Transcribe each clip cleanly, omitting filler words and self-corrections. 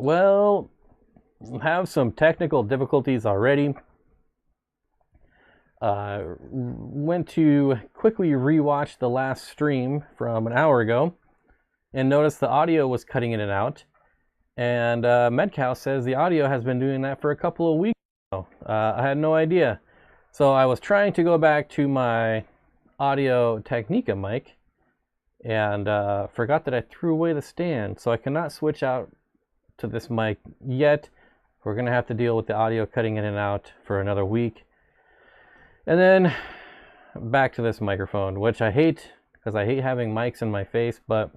Well, have some technical difficulties already. Went to quickly rewatch the last stream from an hour ago and noticed the audio was cutting in and out. And Medcow says the audio has been doing that for a couple of weeks now. I had no idea. So I was trying to go back to my Audio Technica mic and forgot that I threw away the stand. So I cannot switch out to this mic yet. We're going to have to deal with the audio cutting in and out for another week. And then back to this microphone, which I hate because I hate having mics in my face, but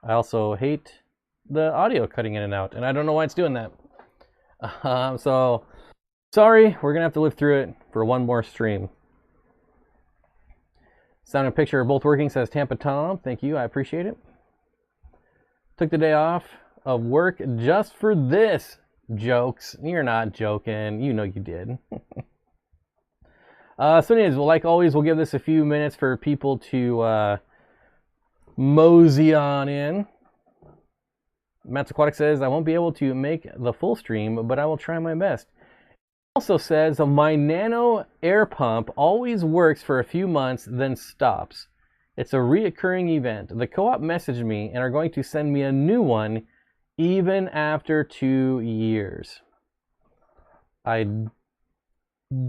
I also hate the audio cutting in and out, and I don't know why it's doing that. So sorry, we're gonna have to live through it for one more stream. Sound and picture are both working, says Tampa Tom. Thank you, I appreciate it. Took the day off of work just for this. Jokes. You're not joking. You know you did. So anyways, well, like always, we'll give this a few minutes for people to mosey on in. Matt's Aquatics says, I won't be able to make the full stream, but I will try my best. Also says, my nano air pump always works for a few months, then stops. It's a reoccurring event. The co-op messaged me and are going to send me a new one even after 2 years. I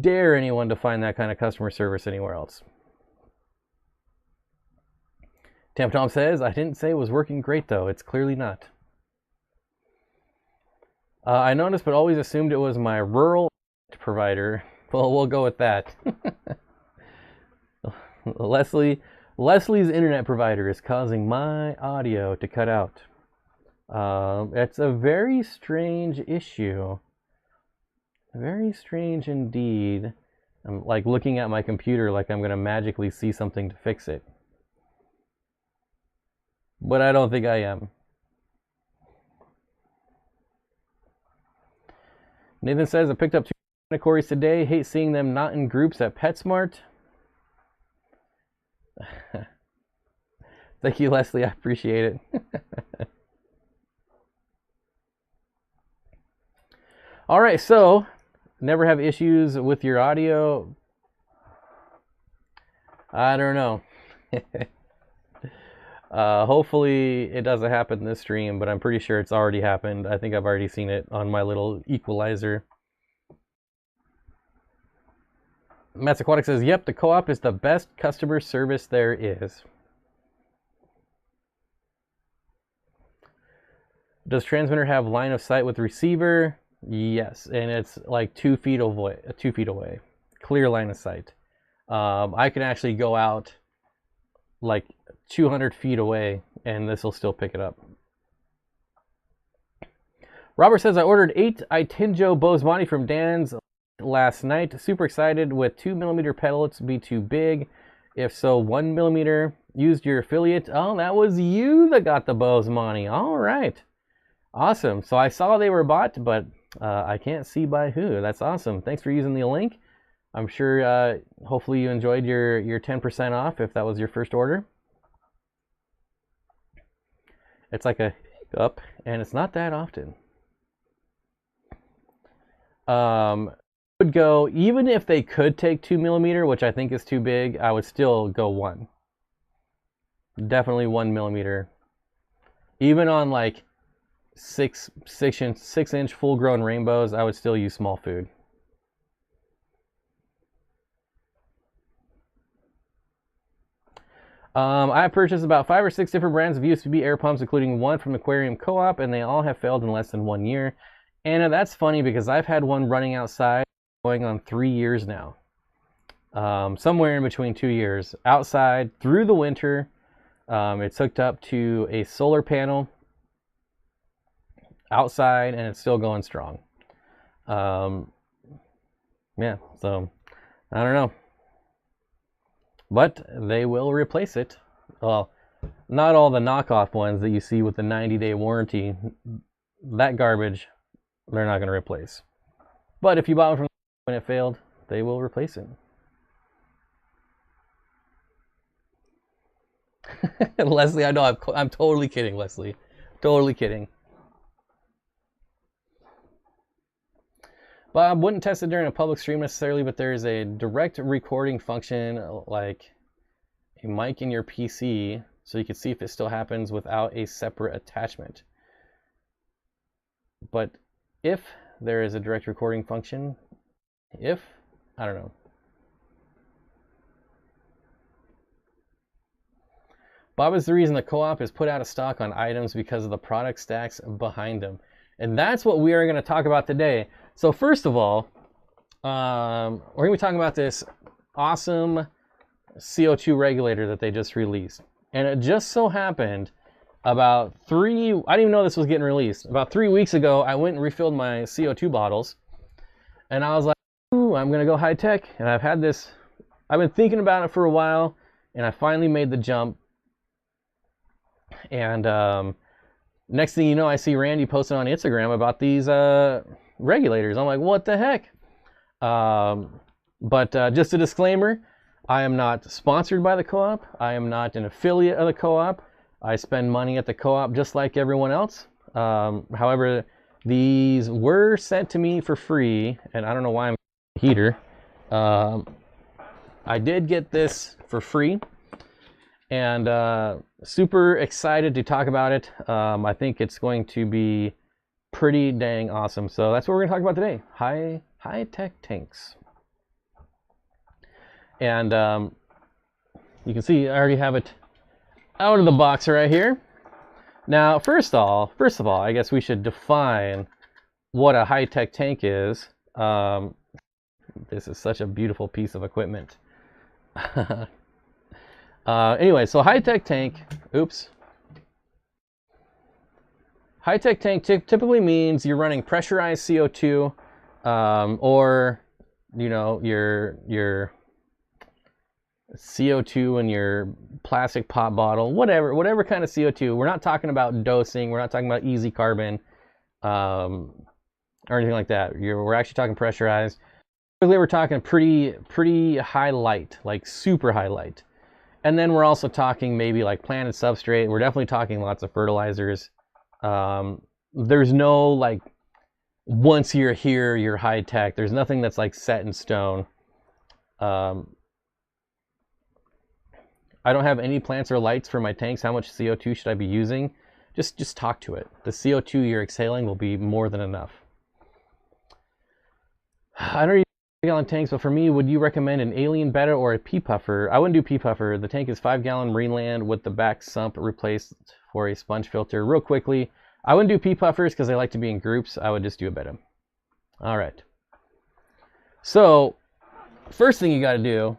dare anyone to find that kind of customer service anywhere else. Tampa Tom says, I didn't say it was working great though. It's clearly not. I noticed but always assumed it was my rural provider. Well, we'll go with that. Leslie's internet provider is causing my audio to cut out. It's a very strange issue. Very strange indeed. I'm like looking at my computer like I'm going to magically see something to fix it. But I don't think I am. Nathan says, I picked up 2 Aquariums today. Hate seeing them not in groups at PetSmart. Thank you, Leslie. I appreciate it. All right, so never have issues with your audio. I don't know. Hopefully it doesn't happen this stream, but I'm pretty sure it's already happened. I think I've already seen it on my little equalizer. Matt's Aquatic says, yep, the co-op is the best customer service there is. Does transmitter have line of sight with receiver? Yes, and it's like 2 feet away. 2 feet away, clear line of sight. I can actually go out like 200 feet away, and this will still pick it up. Robert says, I ordered 8 Itinjo Bosemani from Dan's last night. Super excited. With 2mm pellets be too big? If so, 1mm. Used your affiliate. Oh, that was you that got the Bosemani. All right. Awesome. So I saw they were bought, but I can't see by who. That's awesome. Thanks for using the link. I'm sure hopefully you enjoyed your 10% off if that was your first order. It's like a hiccup, and it's not that often. Would go, even if they could take 2mm, which I think is too big, I would still go 1. Definitely 1mm. Even on like 6-inch full-grown rainbows, I would still use small food. I purchased about 5 or 6 different brands of USB air pumps, including one from Aquarium Co-op, and they all have failed in less than 1 year. And that's funny because I've had one running outside going on 3 years now. Somewhere in between 2 years. Outside through the winter. It's hooked up to a solar panel outside, and it's still going strong. Yeah, so I don't know. But they will replace it. Well, not all the knockoff ones that you see with the 90-day warranty. That garbage, they're not going to replace. But if you bought one from when it failed, they will replace it. Leslie, I know I'm totally kidding, Leslie. Totally kidding. Bob wouldn't test it during a public stream necessarily, but there's a direct recording function like a mic in your PC, so you can see if it still happens without a separate attachment. But if there is a direct recording function, I don't know. Bob is the reason the co-op is put out of stock on items because of the product stacks behind them. And that's what we are going to talk about today. So first of all, we're going to be talking about this awesome CO2 regulator that they just released. And it just so happened about I didn't even know this was getting released. About 3 weeks ago, I went and refilled my CO2 bottles. And I was like, ooh, I'm going to go high tech. And I've been thinking about it for a while. And I finally made the jump. And next thing you know, I see Randy posting on Instagram about these regulators. I'm like, what the heck? But just a disclaimer, I am not sponsored by the co-op. I am not an affiliate of the co-op. I spend money at the co-op just like everyone else. However, these were sent to me for free, and I don't know why I'm a heater. I did get this for free, and super excited to talk about it. I think it's going to be pretty dang awesome. So that's what we're going to talk about today. High-tech tanks. And you can see I already have it out of the box right here. Now, first of all, I guess we should define what a high-tech tank is. This is such a beautiful piece of equipment. Anyway, so high-tech tank, high-tech tank typically means you're running pressurized CO2, or, you know, your CO2 in your plastic pop bottle, whatever kind of CO2. We're not talking about dosing. We're not talking about easy carbon, or anything like that. We're actually talking pressurized. Typically, we're talking pretty high light, like super high light. And then we're also talking maybe like planted substrate. We're definitely talking lots of fertilizers. There's no like, once you're here, you're high tech. There's nothing that's like set in stone. I don't have any plants or lights for my tanks. How much CO2 should I be using? Just talk to it. The CO2 you're exhaling will be more than enough. I don't use gallon tanks, but for me, would you recommend an alien betta or a pea puffer? I wouldn't do pea puffer. The tank is 5-gallon Marine with the back sump replaced for a sponge filter. Real quickly, I wouldn't do pea puffers because they like to be in groups. I would just do a betta. All right. So first thing you got to do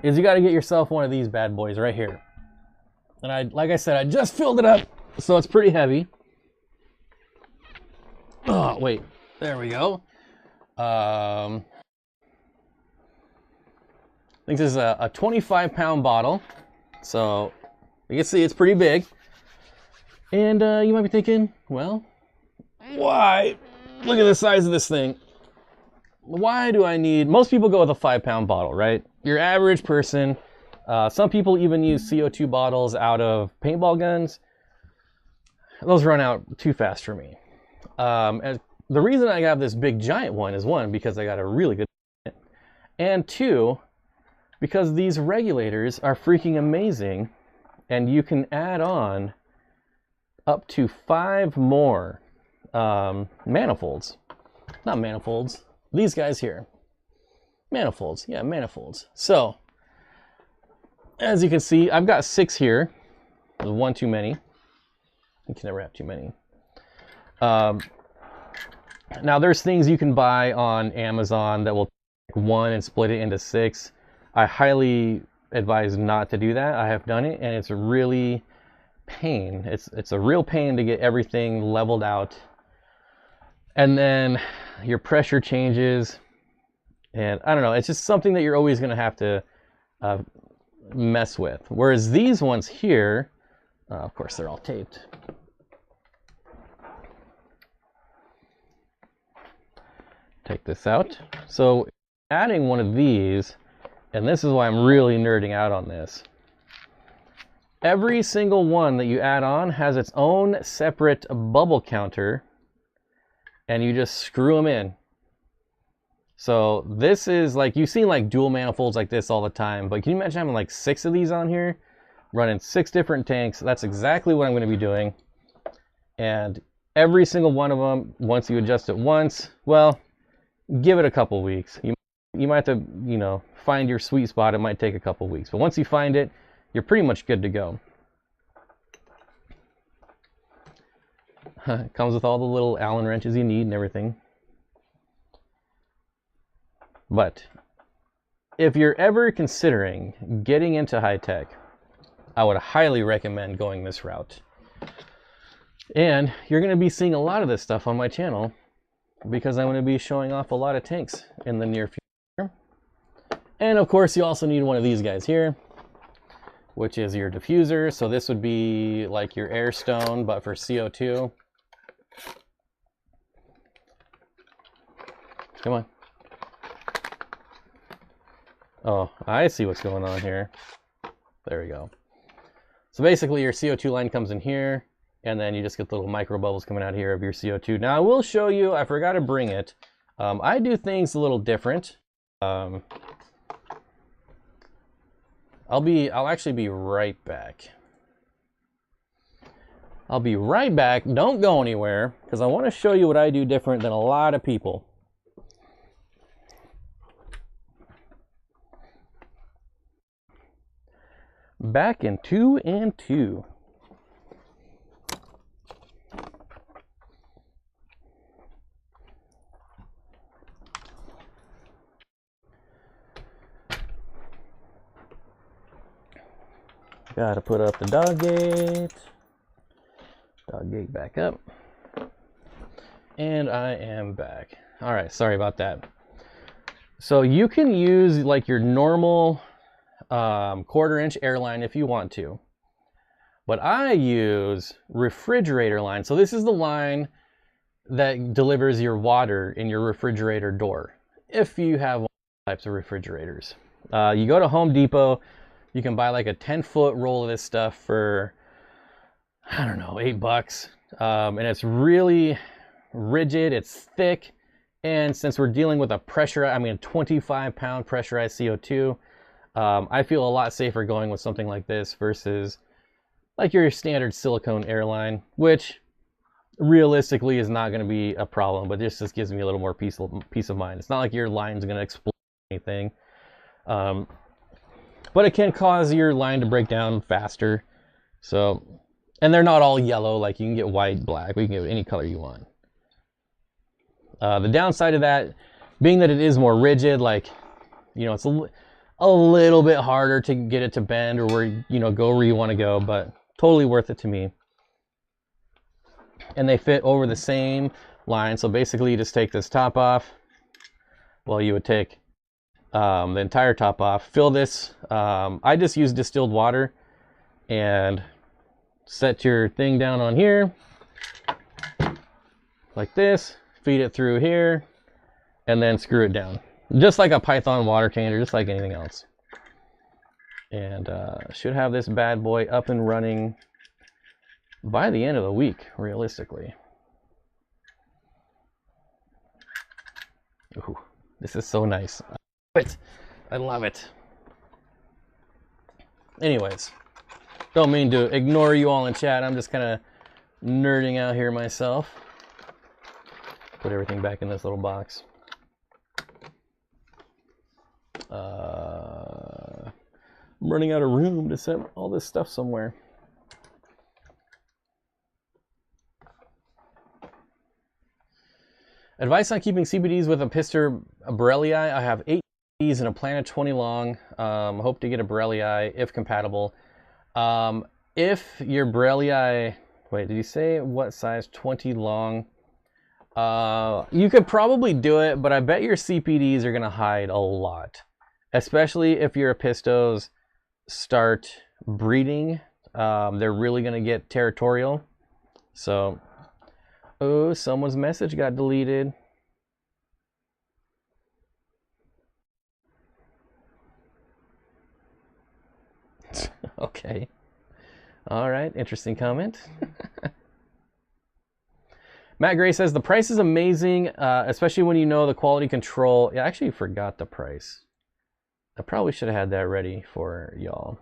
is you got to get yourself one of these bad boys right here. And like I said, I just filled it up, so it's pretty heavy. Oh, wait, there we go. I think this is a 25-pound bottle, so you can see it's pretty big. And you might be thinking, well, why? Look at the size of this thing. Why do I need... Most people go with a 5-pound bottle, right? Your average person. Some people even use CO2 bottles out of paintball guns. Those run out too fast for me. And the reason I got this big giant one is, one, because I got a really good... And two, because these regulators are freaking amazing, and you can add on up to 5 more manifolds. Not manifolds. These guys here. Manifolds. Yeah, manifolds. So, as you can see, I've got 6 here. There's one too many. You can never have too many. Now, there's things you can buy on Amazon that will take 1 and split it into 6. I highly advise not to do that. I have done it, and it's really pain. It's a real pain to get everything leveled out. And then your pressure changes, and I don't know, it's just something that you're always going to have to mess with. Whereas these ones here, of course they're all taped. Take this out. So adding one of these, and this is why I'm really nerding out on this, every single one that you add on has its own separate bubble counter, and you just screw them in. So this is like, you've seen like dual manifolds like this all the time, but can you imagine having like 6 of these on here, running 6 different tanks? That's exactly what I'm going to be doing. And every single one of them, once you adjust it once, well, give it a couple weeks. You might have to, you know, find your sweet spot. It might take a couple weeks, but once you find it, you're pretty much good to go. It comes with all the little Allen wrenches you need and everything. But if you're ever considering getting into high tech, I would highly recommend going this route. And you're going to be seeing a lot of this stuff on my channel because I'm going to be showing off a lot of tanks in the near future. And of course, you also need one of these guys here, which is your diffuser. So this would be like your air stone, but for CO2. Come on. Oh, I see what's going on here. There we go. So basically your CO2 line comes in here, and then you just get the little micro bubbles coming out here of your CO2. Now I will show you, I forgot to bring it. I do things a little different. I'll actually be right back. I'll be right back. Don't go anywhere, because I want to show you what I do different than a lot of people. Back in 2 and 2. Gotta put up the dog gate. Dog gate back up. And I am back. All right, sorry about that. So you can use like your normal 1/4 inch airline if you want to, but I use refrigerator line. So this is the line that delivers your water in your refrigerator door if you have types of refrigerators. You go to Home Depot, you can buy like a 10-foot roll of this stuff for, I don't know, $8. And it's really rigid, it's thick, and since we're dealing with a 25-pound pressurized CO2, I feel a lot safer going with something like this versus like your standard silicone airline, which realistically is not going to be a problem, but this just gives me a little more peace of mind. It's not like your line's going to explode or anything, but it can cause your line to break down faster. So, and they're not all yellow, like you can get white, black, we can get any color you want. The downside of that being that it is more rigid, like, you know, it's a little bit harder to get it to bend or where, you know, go where you want to go, but totally worth it to me. And they fit over the same line. So basically you just take this top off. Well, you would take the entire top off, fill this. I just use distilled water and set your thing down on here like this, feed it through here, and then screw it down. Just like a Python water tank, or just like anything else. And should have this bad boy up and running by the end of the week, realistically. Ooh, this is so nice. I love it. Anyways, don't mean to ignore you all in chat. I'm just kind of nerding out here myself. Put everything back in this little box. I'm running out of room to set all this stuff somewhere. Advice on keeping CBDs with a Pister Borellii. I have 8 CBDs and a Planet 20 long. Hope to get a Borellii if compatible. If your Borellii, wait, did you say what size? 20 long? You could probably do it, but I bet your CPDs are going to hide a lot. Especially if your Apistos start breeding. They're really going to get territorial. So, oh, someone's message got deleted. Okay. All right, interesting comment. Matt Gray says the price is amazing, especially when you know the quality control. Yeah, I actually forgot the price. I probably should have had that ready for y'all.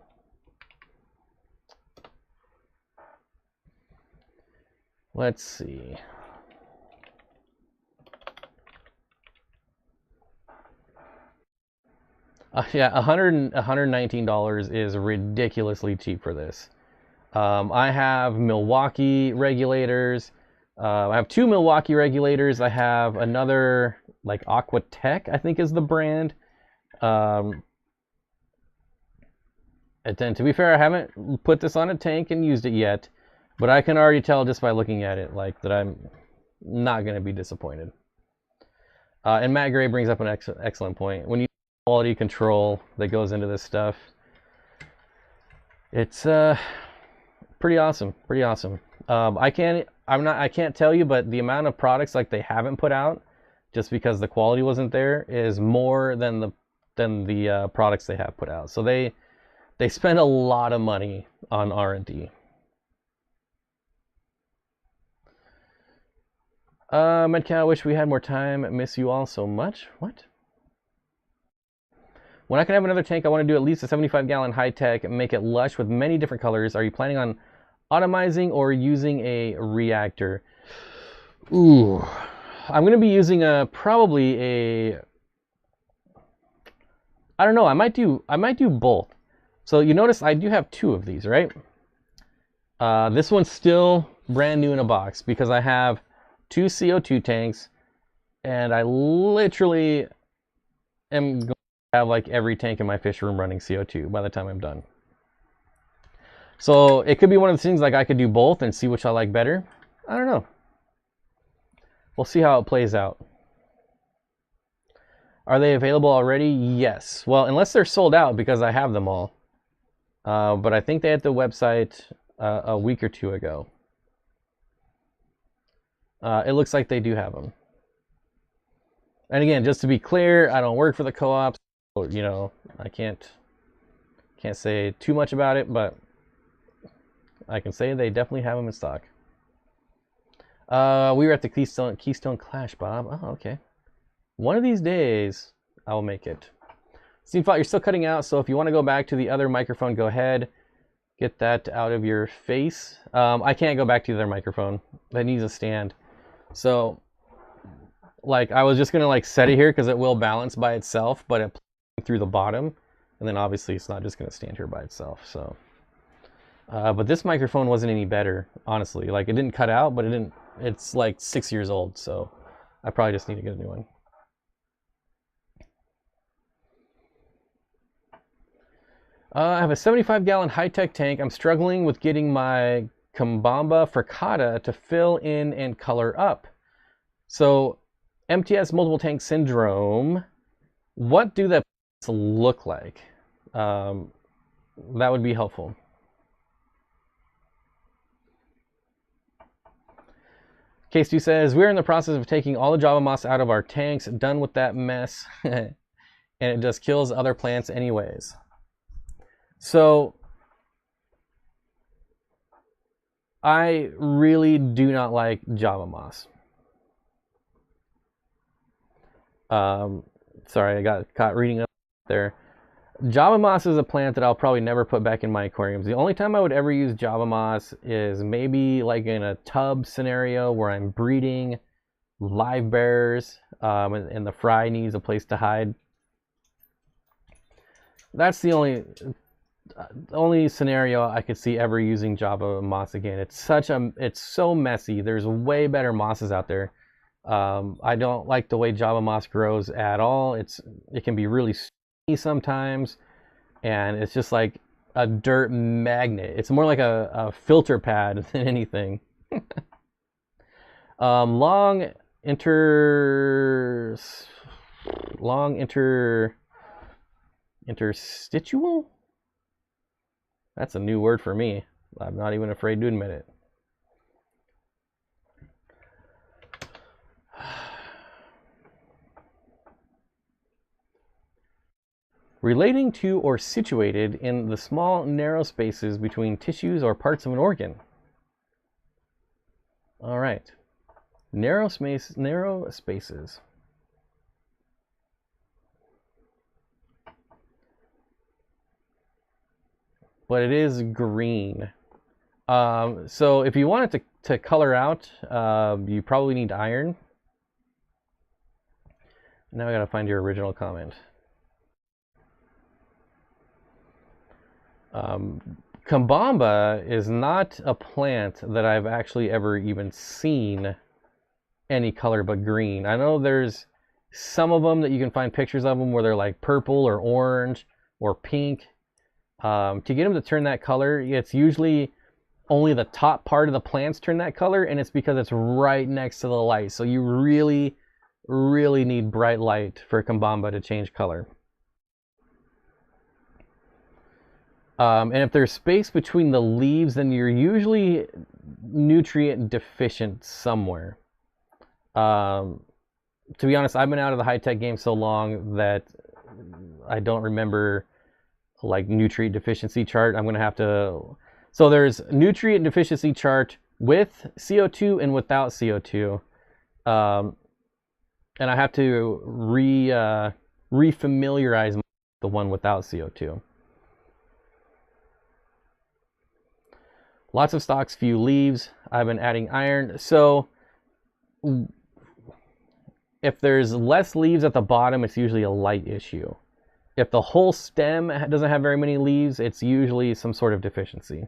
Let's see. Yeah, $119 is ridiculously cheap for this. I have Milwaukee regulators. I have 2 Milwaukee regulators. I have another, like Aquatec, I think is the brand. And then, to be fair, I haven't put this on a tank and used it yet, but I can already tell just by looking at it, like, that I'm not going to be disappointed. And Matt Gray brings up an excellent point. When you quality control that goes into this stuff, it's pretty awesome. Pretty awesome. I can't tell you, but the amount of products like they haven't put out just because the quality wasn't there is more than the products they have put out. So they spend a lot of money on R&D. Medcow, wish we had more time. Miss you all so much. What? When I can have another tank, I want to do at least a 75-gallon high-tech and make it lush with many different colors. Are you planning on automizing or using a reactor? Ooh, I'm going to be using probably a, I don't know, I might do both. So you notice I do have 2 of these, right? This one's still brand new in a box because I have 2 CO2 tanks, and I literally am going to have like every tank in my fish room running CO2 by the time I'm done. So it could be one of the things like I could do both and see which I like better. I don't know. We'll see how it plays out. Are they available already? Yes. Well, unless they're sold out because I have them all. But I think they had the website a week or 2 ago. It looks like they do have them. And again, just to be clear, I don't work for the co-op, so, you know, I can't say too much about it, but I can say they definitely have them in stock. We were at the Keystone Clash, Bob. Oh, okay. One of these days, I will make it. Steenfott, you're still cutting out, so if you want to go back to the other microphone, go ahead. Get that out of your face. I can't go back to the other microphone. That needs a stand. So, like, I was just going to, like, set it here because it will balance by itself, but it through the bottom. And then, obviously, it's not just going to stand here by itself, so. But this microphone wasn't any better, honestly. Like, it didn't cut out, but it didn't. It's, like, 6 years old, so I probably just need to get a new one. I have a 75-gallon high-tech tank. I'm struggling with getting my Kambamba Fricata to fill in and color up. So, MTS multiple tank syndrome, what do the look like? That would be helpful. K2 says, we're in the process of taking all the Java moss out of our tanks, done with that mess, and it just kills other plants anyways. So, I really do not like Java moss. Sorry, I got caught reading up there. Java moss is a plant that I'll probably never put back in my aquariums. The only time I would ever use Java moss is maybe like in a tub scenario where I'm breeding live bears and the fry needs a place to hide. That's the only scenario I could see ever using Java moss again. It's so messy. There's way better mosses out there. I don't like the way Java moss grows at all. It can be really sticky sometimes, and it's just like a dirt magnet. It's more like a filter pad than anything. Long interstitial? That's a new word for me. I'm not even afraid to admit it. Relating to or situated in the small, narrow spaces between tissues or parts of an organ. All right. Narrow spaces. But it is green. So if you want it to color out, you probably need iron. Now I gotta find your original comment. Kambamba is not a plant that I've actually ever even seen any color but green. I know there's some of them that you can find pictures of them where they're like purple or orange or pink. To get them to turn that color, it's usually only the top part of the plants turn that color, and it's because it's right next to the light. So you really, really need bright light for Kambamba to change color. And if there's space between the leaves, then you're usually nutrient deficient somewhere. To be honest, I've been out of the high-tech game so long that I don't remember like nutrient deficiency chart. I'm gonna have to. So there's nutrient deficiency chart with CO2 and without CO2, and I have to refamiliarize the one without CO2. Lots of stalks, few leaves. I've been adding iron. So if there's less leaves at the bottom, it's usually a light issue. If the whole stem doesn't have very many leaves, it's usually some sort of deficiency.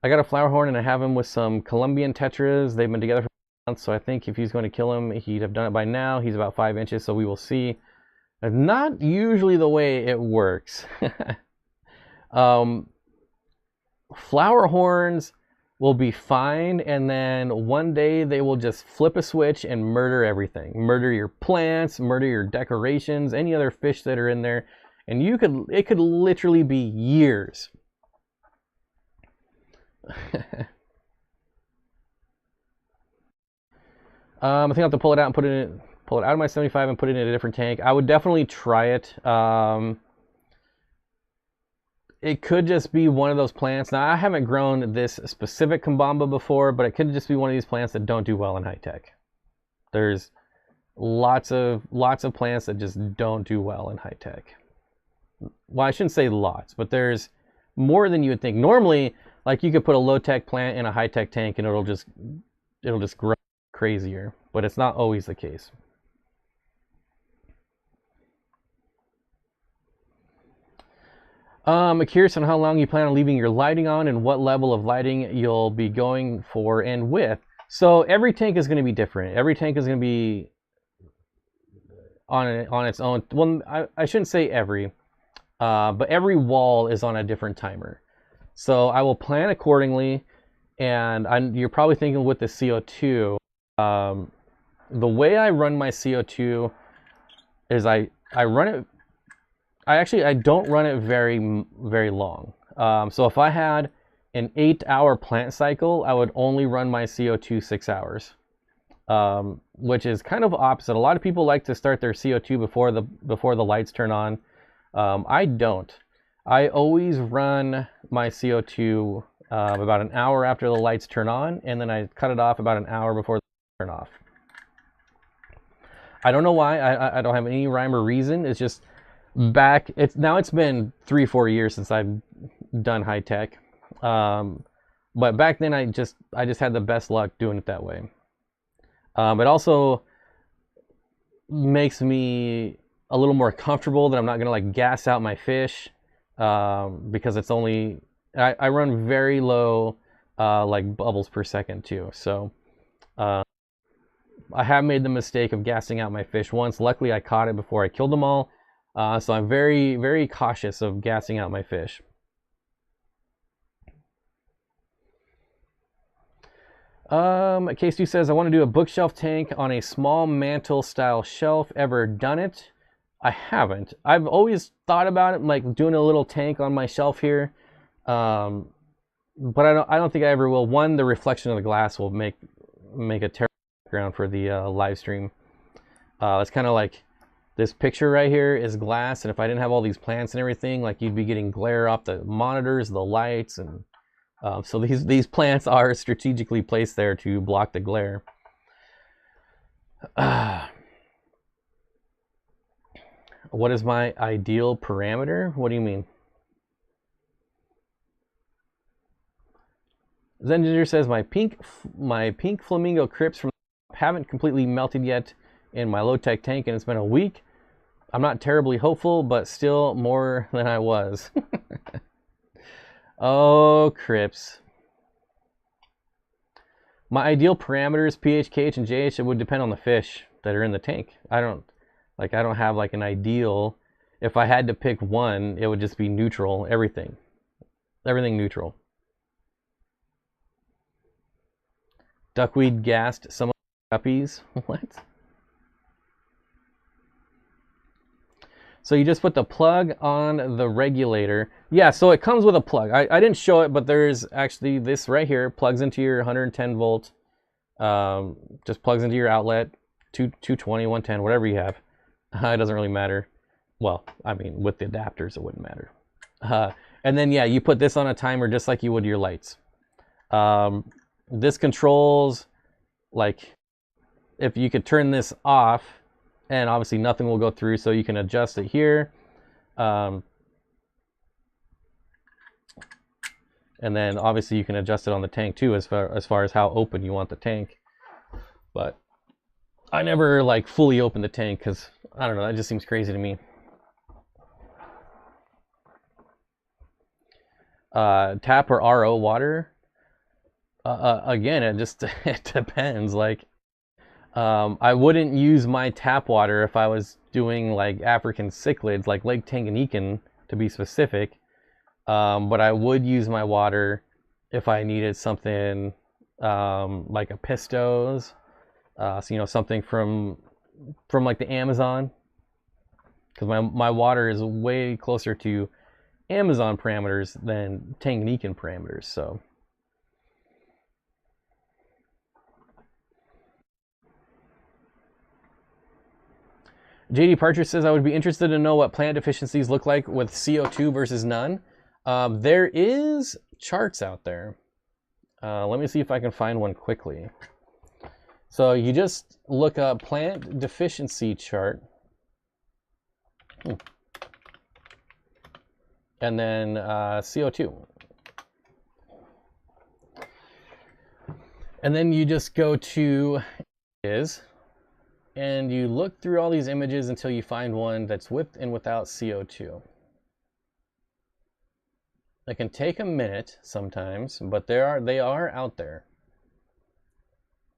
I got a flower horn and I have him with some Colombian tetras. They've been together for months, so I think if he's going to kill him, he'd have done it by now. He's about 5 inches, so we will see. It's not usually the way it works. Flower horns will be fine, and then one day they will just flip a switch and murder everything. Murder your plants, murder your decorations, any other fish that are in there, and it could literally be years. I think I'll have to pull it out and pull it out of my 75 and put it in a different tank. I would definitely try it. It could just be one of those plants. Now, I haven't grown this specific Kambamba before, but it could just be one of these plants that don't do well in high tech. There's lots of plants that just don't do well in high tech. Well, I shouldn't say lots, but there's more than you would think. Normally, like you could put a low tech plant in a high tech tank and it'll just grow crazier, but it's not always the case. I'm curious on how long you plan on leaving your lighting on and what level of lighting you'll be going for and with. So every tank is going to be different. Every tank is going to be on its own. Well, I shouldn't say every, but every wall is on a different timer. So I will plan accordingly, and you're probably thinking with the CO2, the way I run my CO2 is I run it. I don't run it very long. So if I had an 8-hour plant cycle, I would only run my CO2 6 hours, which is kind of opposite. A lot of people like to start their CO2 before the lights turn on. I don't. I always run my CO2 about an hour after the lights turn on, and then I cut it off about an hour before they turn off. I don't know why. I don't have any rhyme or reason. It's just it's been 3-4 years since I've done high tech, but back then I just had the best luck doing it that way. It also makes me a little more comfortable that I'm not gonna like gas out my fish, because it's only I run very low like bubbles per second too. So I have made the mistake of gassing out my fish once. Luckily I caught it before I killed them all. So I'm very, very cautious of gassing out my fish. K2 says, I want to do a bookshelf tank on a small mantle style shelf. Ever done it? I haven't. I've always thought about it, like doing a little tank on my shelf here. But I don't think I ever will. One, the reflection of the glass will make a terrible background for the live stream. It's kind of like This picture right here is glass, and if I didn't have all these plants and everything, like you'd be getting glare off the monitors, the lights, and so these plants are strategically placed there to block the glare. What is my ideal parameter? What do you mean? Zenginger says my pink flamingo crypts from haven't completely melted yet in my low-tech tank, and it's been a week. I'm not terribly hopeful, but still more than I was. Oh, crypts. My ideal parameters, pH, KH, and JH, it would depend on the fish that are in the tank. I don't have like an ideal. If I had to pick one, it would just be neutral, everything neutral. Duckweed gassed some of the guppies. What? So you just put the plug on the regulator. Yeah, so it comes with a plug. I didn't show it, but there's actually this right here. Plugs into your 110 volt. Just plugs into your outlet. 220, 110, whatever you have. It doesn't really matter. Well, I mean, with the adapters, it wouldn't matter. And then, yeah, you put this on a timer just like you would your lights. This controls, like, if you could turn this off, and obviously nothing will go through, so you can adjust it here. And then obviously you can adjust it on the tank too, as far as how open you want the tank. But I never like fully open the tank because I don't know, that just seems crazy to me. Tap or RO water? Again, it just it depends. Like, I wouldn't use my tap water if I was doing like African cichlids, like Lake Tanganyika to be specific. But I would use my water if I needed something like a pistos, so, you know, something from like the Amazon, because my water is way closer to Amazon parameters than Tanganyikan parameters. So. JD Partridge says, I would be interested to know what plant deficiencies look like with CO2 versus none. There is charts out there. Let me see if I can find one quickly. So you just look up plant deficiency chart. And then CO2. And then you just go to and you look through all these images until you find one that's with and without CO2. It can take a minute sometimes, but they are out there.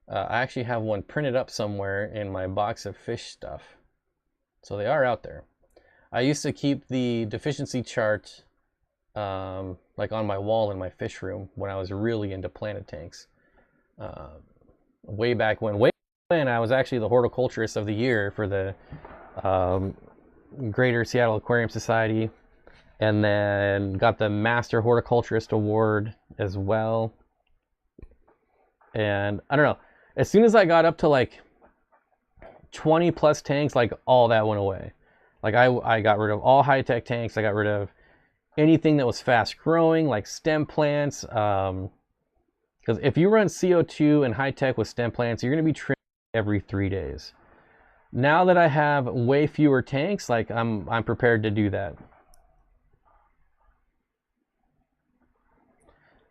I actually have one printed up somewhere in my box of fish stuff. So they are out there. I used to keep the deficiency chart like on my wall in my fish room when I was really into planted tanks. Way back when I was actually the horticulturist of the year for the Greater Seattle Aquarium Society, and then got the Master Horticulturist Award as well. And I don't know, as soon as I got up to like 20 plus tanks, like all that went away. Like I got rid of all high-tech tanks. I got rid of anything that was fast growing, like stem plants. Because if you run CO2 and high-tech with stem plants, you're going to be trimming every 3 days. Now that I have way fewer tanks, like I'm prepared to do that.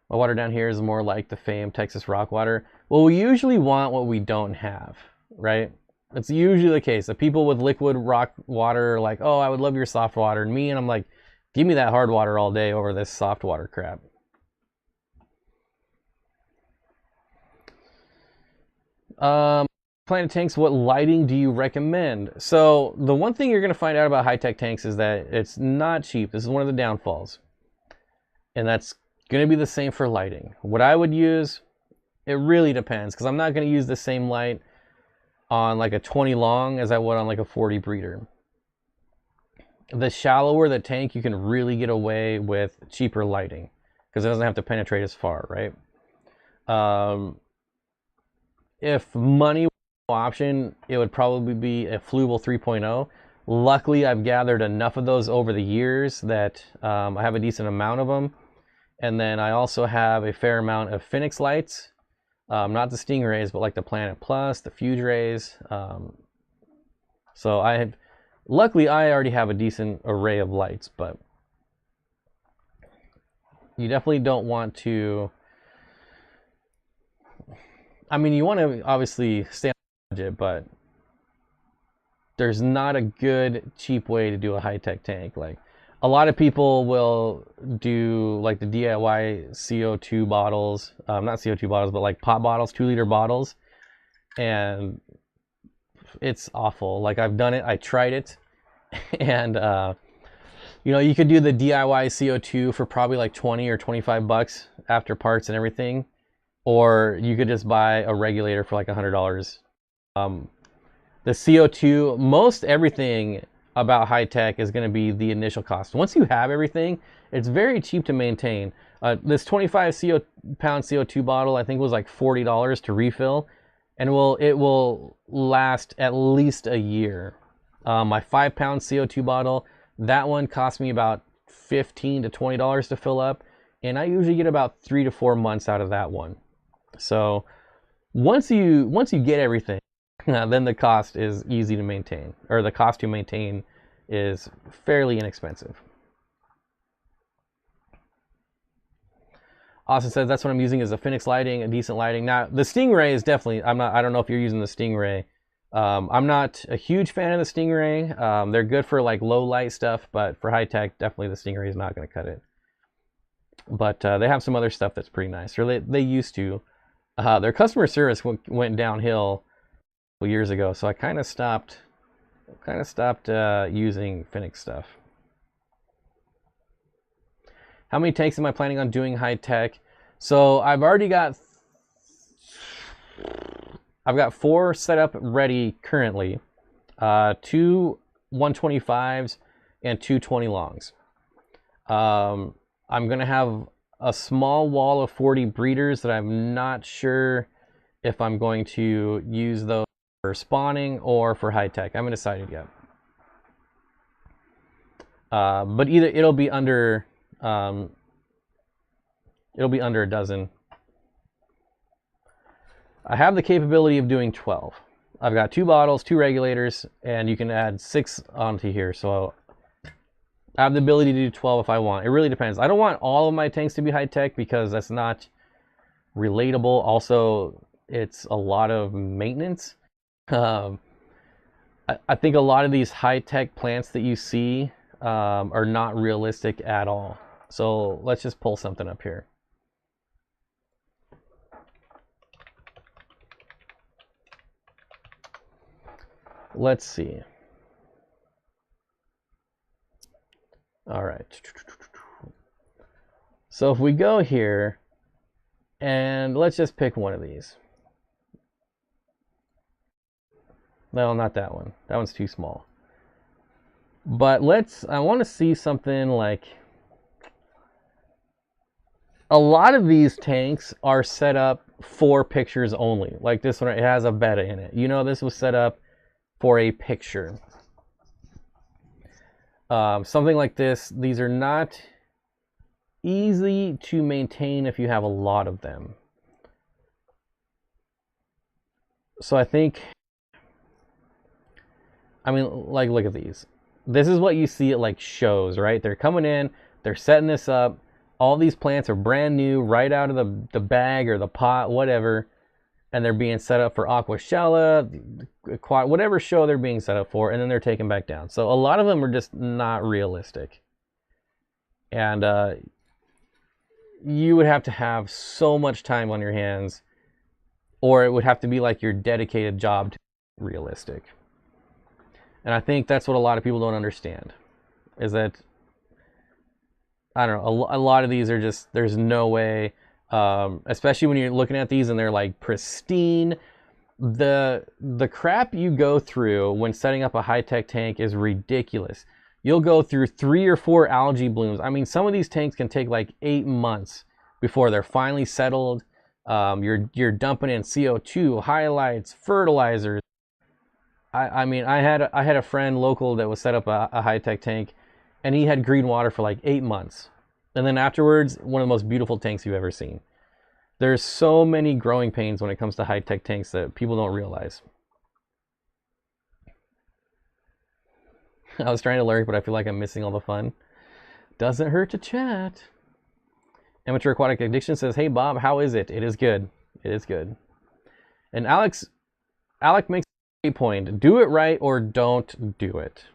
My water down here is more like the famed Texas rock water. Well, we usually want what we don't have, right? That's usually the case. The people with liquid rock water are like, oh, I would love your soft water. And I'm like, give me that hard water all day over this soft water crap. Planted tanks, what lighting do you recommend? So the one thing you're going to find out about high-tech tanks is that it's not cheap. This is one of the downfalls. And that's going to be the same for lighting. What I would use, it really depends, because I'm not going to use the same light on like a 20 long as I would on like a 40 breeder. The shallower the tank, you can really get away with cheaper lighting because it doesn't have to penetrate as far, right? If money was an option, it would probably be a Flubel 3.0. Luckily, I've gathered enough of those over the years that I have a decent amount of them. And then I also have a fair amount of Phoenix lights, not the Stingrays, but like the Planet Plus, the Fuge Rays. So luckily I already have a decent array of lights, but you definitely don't want to, I mean, you want to obviously stay on budget, but there's not a good cheap way to do a high-tech tank. Like, a lot of people will do like the DIY CO2 bottles, not CO2 bottles, but like pop bottles, 2-liter bottles, and it's awful. Like, I've done it, I tried it, and you know, you could do the DIY CO2 for probably like 20 or 25 bucks after parts and everything, or you could just buy a regulator for like $100. The CO2, most everything about high tech is going to be the initial cost. Once you have everything, it's very cheap to maintain. This 25 pound CO2 bottle, I think, was like $40 to refill, and it will last at least a year. My 5-pound CO2 bottle, that one cost me about $15 to $20 to fill up, and I usually get about 3 to 4 months out of that one. So once you get everything, then the cost is easy to maintain, or the cost to maintain is fairly inexpensive. Austin says that's what I'm using, is a Phoenix lighting, a decent lighting. Now the Stingray is definitely, I don't know if you're using the Stingray. I'm not a huge fan of the Stingray. They're good for like low light stuff, but for high tech, definitely the Stingray is not going to cut it. But they have some other stuff that's pretty nice, or they used to. Their customer service went downhill years ago, so I kind of stopped using Phoenix stuff. How many tanks am I planning on doing high tech? So I've got 4 set up ready currently, 2 125s and 2 20 longs. I'm gonna have a small wall of 40 breeders that I'm not sure if I'm going to use those for spawning or for high tech. I haven't decided yet. But either it'll be under a dozen. I have the capability of doing 12. I've got 2 bottles, 2 regulators, and you can add 6 onto here. So I have the ability to do 12 if I want. It really depends. I don't want all of my tanks to be high tech because that's not relatable. Also, it's a lot of maintenance. I think a lot of these high-tech plants that you see are not realistic at all. So let's just pull something up here. Let's see. All right. So if we go here, and let's just pick one of these. No, not that one. That one's too small. But I want to see something like, a lot of these tanks are set up for pictures only. Like this one, it has a betta in it. You know, this was set up for a picture. Something like this, these are not easy to maintain if you have a lot of them. So I think, I mean, like, look at these. This is what you see at like shows, right? They're coming in, they're setting this up. All these plants are brand new, right out of the bag or the pot, whatever. And they're being set up for Aquashella, whatever show they're being set up for, and then they're taken back down. So a lot of them are just not realistic. And you would have to have so much time on your hands, or it would have to be like your dedicated job to be realistic. And I think that's what a lot of people don't understand, is that, I don't know, a lot of these are just, there's no way, especially when you're looking at these and they're like pristine. The crap you go through when setting up a high-tech tank is ridiculous. You'll go through 3 or 4 algae blooms. I mean, some of these tanks can take like 8 months before they're finally settled. You're dumping in CO2, highlights, fertilizers. I mean, I had a friend local that was set up a high-tech tank, and he had green water for like 8 months. And then afterwards, one of the most beautiful tanks you've ever seen. There's so many growing pains when it comes to high-tech tanks that people don't realize. I was trying to lurk, but I feel like I'm missing all the fun. Doesn't hurt to chat. Amateur Aquatic Addiction says, "Hey Bob, how is it?" It is good. It is good. And Alec makes a point. Do it right or don't do it.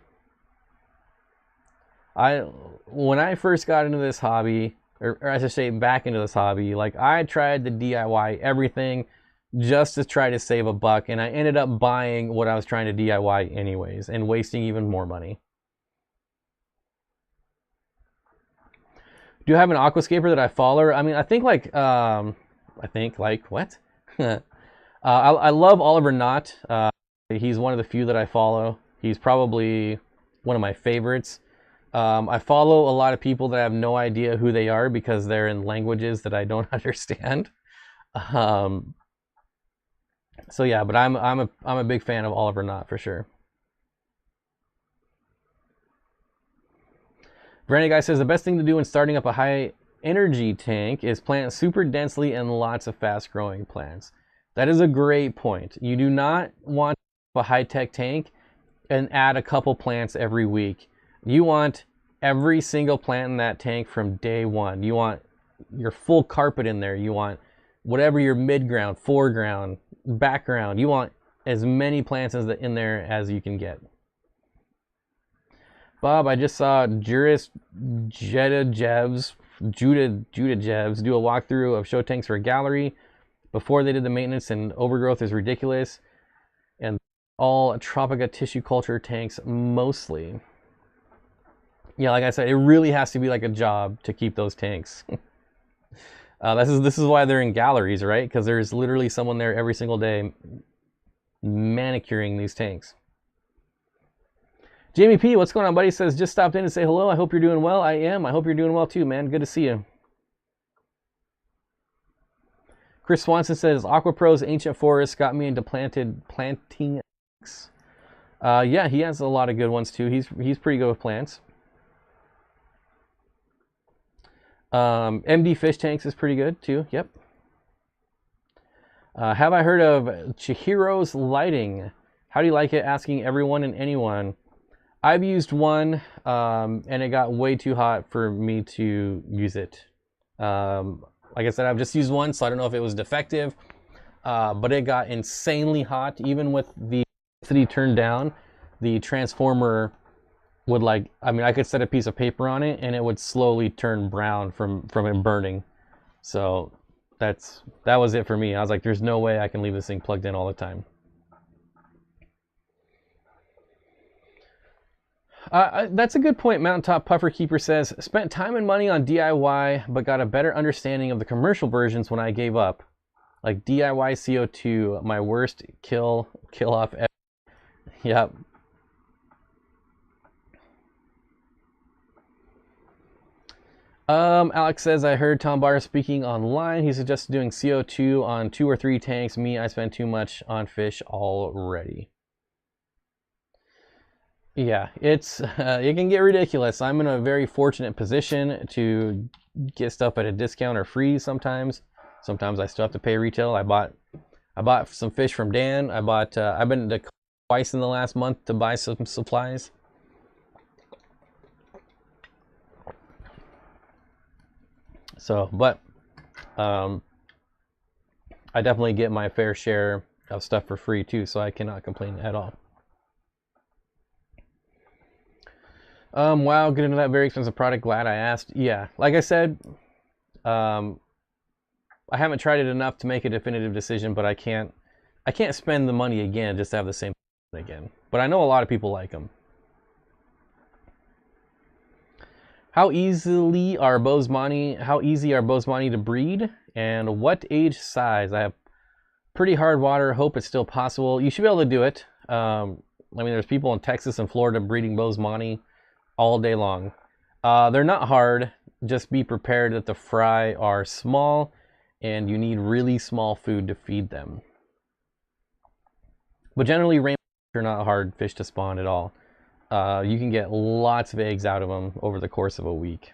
When I first got into this hobby, or I should say back into this hobby, like I tried to DIY everything just to try to save a buck, and I ended up buying what I was trying to DIY anyways and wasting even more money. Do you have an aquascaper that I follow? I mean, I think like what? I love Oliver Knott. He's one of the few that I follow. He's probably one of my favorites. I follow a lot of people that I have no idea who they are because they're in languages that I don't understand. So yeah, but I'm a big fan of Oliver Knott for sure. Brandon Guy says the best thing to do in starting up a high energy tank is plant super densely and lots of fast growing plants. That is a great point. You do not want a high-tech tank and add a couple plants every week. You want every single plant in that tank from day one. You want your full carpet in there. You want whatever your mid-ground, foreground, background. You want as many plants in there as you can get. Bob, I just saw Judah Jebs do a walkthrough of show tanks for a gallery before they did the maintenance, and overgrowth is ridiculous. And all Tropica tissue culture tanks mostly. Yeah, like I said, it really has to be like a job to keep those tanks. This is why they're in galleries, right? Because there's literally someone there every single day manicuring these tanks. Jamie P, what's going on, buddy? Says, just stopped in to say hello. I hope you're doing well. I am. I hope you're doing well too, man. Good to see you. Chris Swanson says, AquaPro's Ancient Forest got me into planting. Yeah, he has a lot of good ones too. He's pretty good with plants. MD Fish Tanks is pretty good too. Yep. Have I heard of Chihiro's Lighting? How do you like it? Asking everyone and anyone. I've used one, and it got way too hot for me to use it. Like I said, I've just used one, so I don't know if it was defective, but it got insanely hot. Even with the electricity turned down, the transformer would I could set a piece of paper on it, and it would slowly turn brown from it burning. So that was it for me. I was like, there's no way I can leave this thing plugged in all the time. That's a good point. Mountaintop Puffer Keeper says, spent time and money on DIY, but got a better understanding of the commercial versions when I gave up. Like DIY CO2, my worst kill off ever. Yep. Alex says, I heard Tom Barr speaking online. He suggested doing CO2 on 2 or 3 tanks. Me, I spend too much on fish already. Yeah, it can get ridiculous. I'm in a very fortunate position to get stuff at a discount or free sometimes. Sometimes I still have to pay retail. I bought some fish from Dan. I've been to twice in the last month to buy some supplies. So, but I definitely get my fair share of stuff for free too, so I cannot complain at all. Wow, get into that very expensive product. Glad I asked. Yeah, like I said, I haven't tried it enough to make a definitive decision, but I can't spend the money again just to have the same again. But I know a lot of people like them. How easy are Bosemani to breed, and what age size? I have pretty hard water. Hope it's still possible. You should be able to do it. I mean, there's people in Texas and Florida breeding Bosemani all day long. They're not hard. Just be prepared that the fry are small and you need really small food to feed them. But generally, rainbow They're not hard fish to spawn at all. You can get lots of eggs out of them over the course of a week.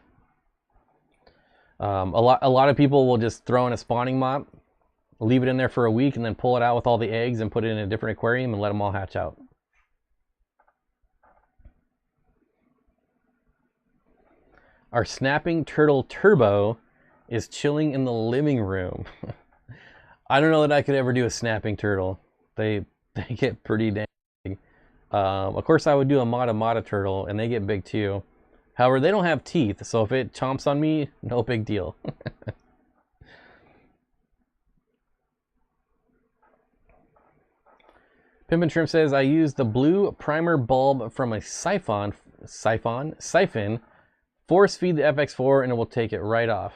A lot of people will just throw in a spawning mop, leave it in there for a week, and then pull it out with all the eggs and put it in a different aquarium and let them all hatch out. Our snapping turtle Turbo is chilling in the living room. I don't know that I could ever do a snapping turtle. They get pretty dang big. Of course, I would do a Mata turtle, and they get big too. However, they don't have teeth, so if it chomps on me, no big deal. Pimpin' Shrimp says, I used the blue primer bulb from a siphon, force feed the FX4, and it will take it right off.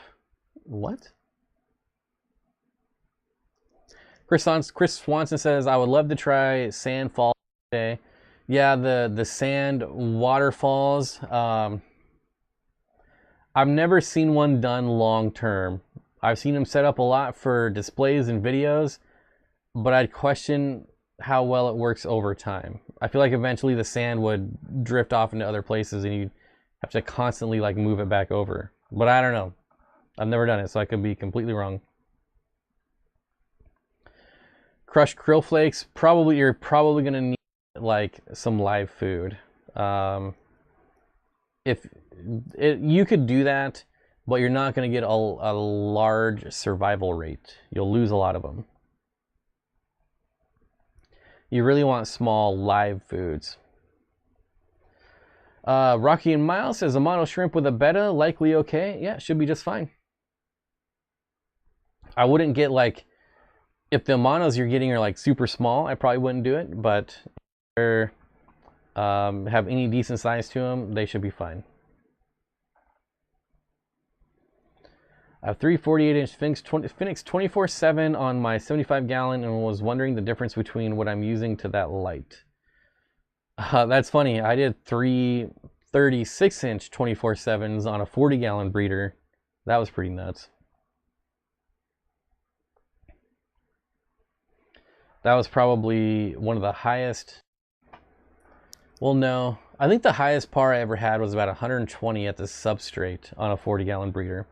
What? Chris Swanson says, I would love to try sand fall today. Yeah, the sand waterfalls. I've never seen one done long term. I've seen them set up a lot for displays and videos, but I'd question how well it works over time. I feel like eventually the sand would drift off into other places and you'd have to constantly like move it back over. But I don't know. I've never done it, so I could be completely wrong. Crushed krill flakes, you're probably gonna need like some live food. You could do that, but you're not gonna get a large survival rate. You'll lose a lot of them. You really want small live foods. Rocky and Miles says a mono shrimp with a betta, likely okay. Yeah, should be just fine. I wouldn't get like, if the monos you're getting are like super small, I probably wouldn't do it, but if they have any decent size to them, they should be fine. I have 3 48-inch Phoenix 24/7 on my 75-gallon and was wondering the difference between what I'm using to that light. That's funny. I did 3 36-inch 24/7s on a 40-gallon breeder. That was pretty nuts. That was probably one of the highest. Well, no. I think the highest par I ever had was about 120 at the Substrate on a 40-gallon breeder.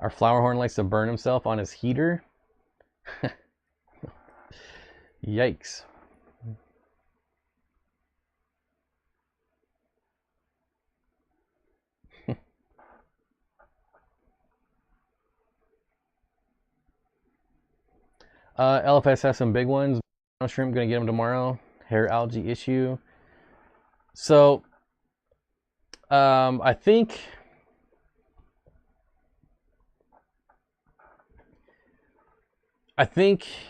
Our flower horn likes to burn himself on his heater. Yikes. LFS has some big ones. Shrimp, gonna get them tomorrow. Hair algae issue. So, I think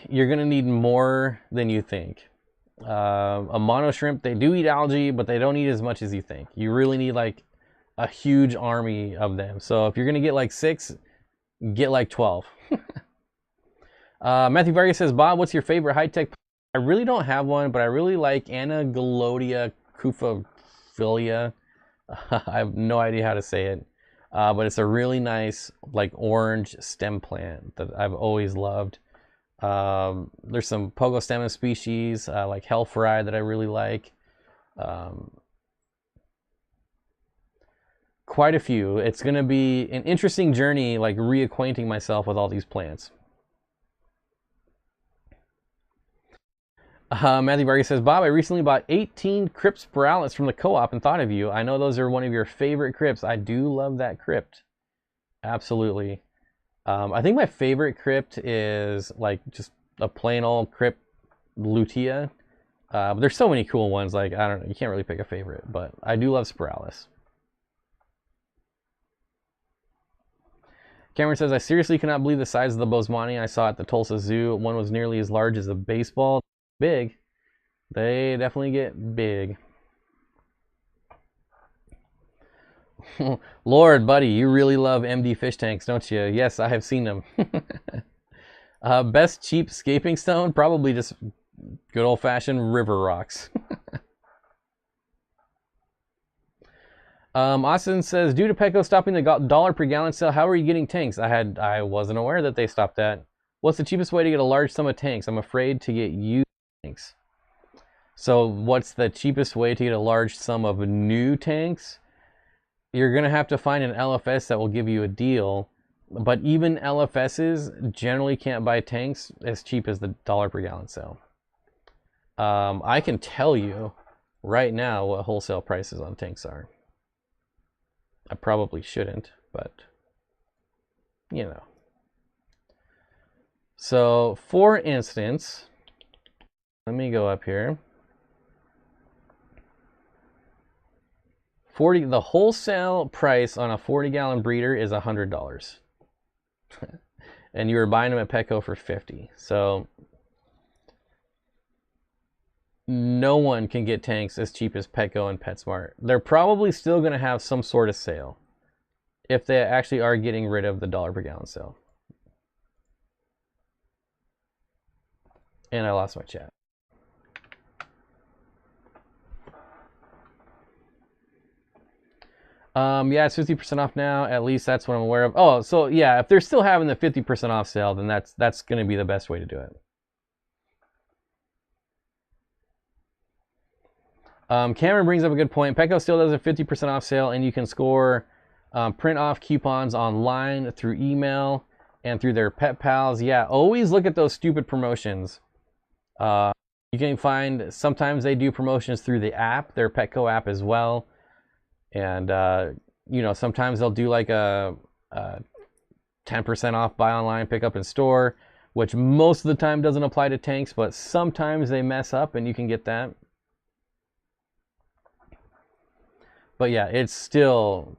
you're gonna need more than you think. A mono shrimp, they do eat algae, but they don't eat as much as you think. You really need like a huge army of them. So if you're gonna get like 6, get like 12. Matthew Vargas says, Bob, what's your favorite high-tech? I really don't have one, but I really like Anagalodia cufophilia. I have no idea how to say it. But it's a really nice like orange stem plant that I've always loved. There's some Pogostemon species like Hellfry that I really like. Quite a few. It's going to be an interesting journey, like reacquainting myself with all these plants. Matthew Vargas says, Bob, I recently bought 18 Crypt Spiralis from the co-op and thought of you. I know those are one of your favorite crypts. I do love that crypt. Absolutely. I think my favorite crypt is like just a plain old crypt lutea. But there's so many cool ones. Like, I don't know, you can't really pick a favorite, but I do love Spiralis. Cameron says, I seriously cannot believe the size of the Bosemani I saw at the Tulsa Zoo. One was nearly as large as a baseball. Big. They definitely get big. Lord, buddy, you really love MD fish tanks, don't you? Yes, I have seen them. Best cheap scaping stone? Probably just good old-fashioned river rocks. Austin says, due to Petco stopping the $1 per gallon sale, how are you getting tanks? I wasn't aware that they stopped that. What's the cheapest way to get a large sum of tanks? I'm afraid to get used tanks. So what's the cheapest way to get a large sum of new tanks? You're going to have to find an LFS that will give you a deal. But even LFSs generally can't buy tanks as cheap as the $1 per gallon sale. I can tell you right now what wholesale prices on tanks are. I probably shouldn't, but you know. So for instance, let me go up here. The wholesale price on a 40-gallon breeder is $100. And you were buying them at Petco for $50. So no one can get tanks as cheap as Petco and PetSmart. They're probably still going to have some sort of sale if they actually are getting rid of the $1 per gallon sale. And I lost my chat. Yeah, it's 50% off now. At least that's what I'm aware of. Oh, so yeah, if they're still having the 50% off sale, then that's going to be the best way to do it. Cameron brings up a good point. Petco still does a 50% off sale, and you can score print off coupons online through email and through their Pet Pals. Yeah, always look at those stupid promotions. You can find, sometimes they do promotions through the app, their Petco app as well. And, you know, sometimes they'll do like a 10% off buy online, pick up in store, which most of the time doesn't apply to tanks, but sometimes they mess up and you can get that. But yeah, it's still,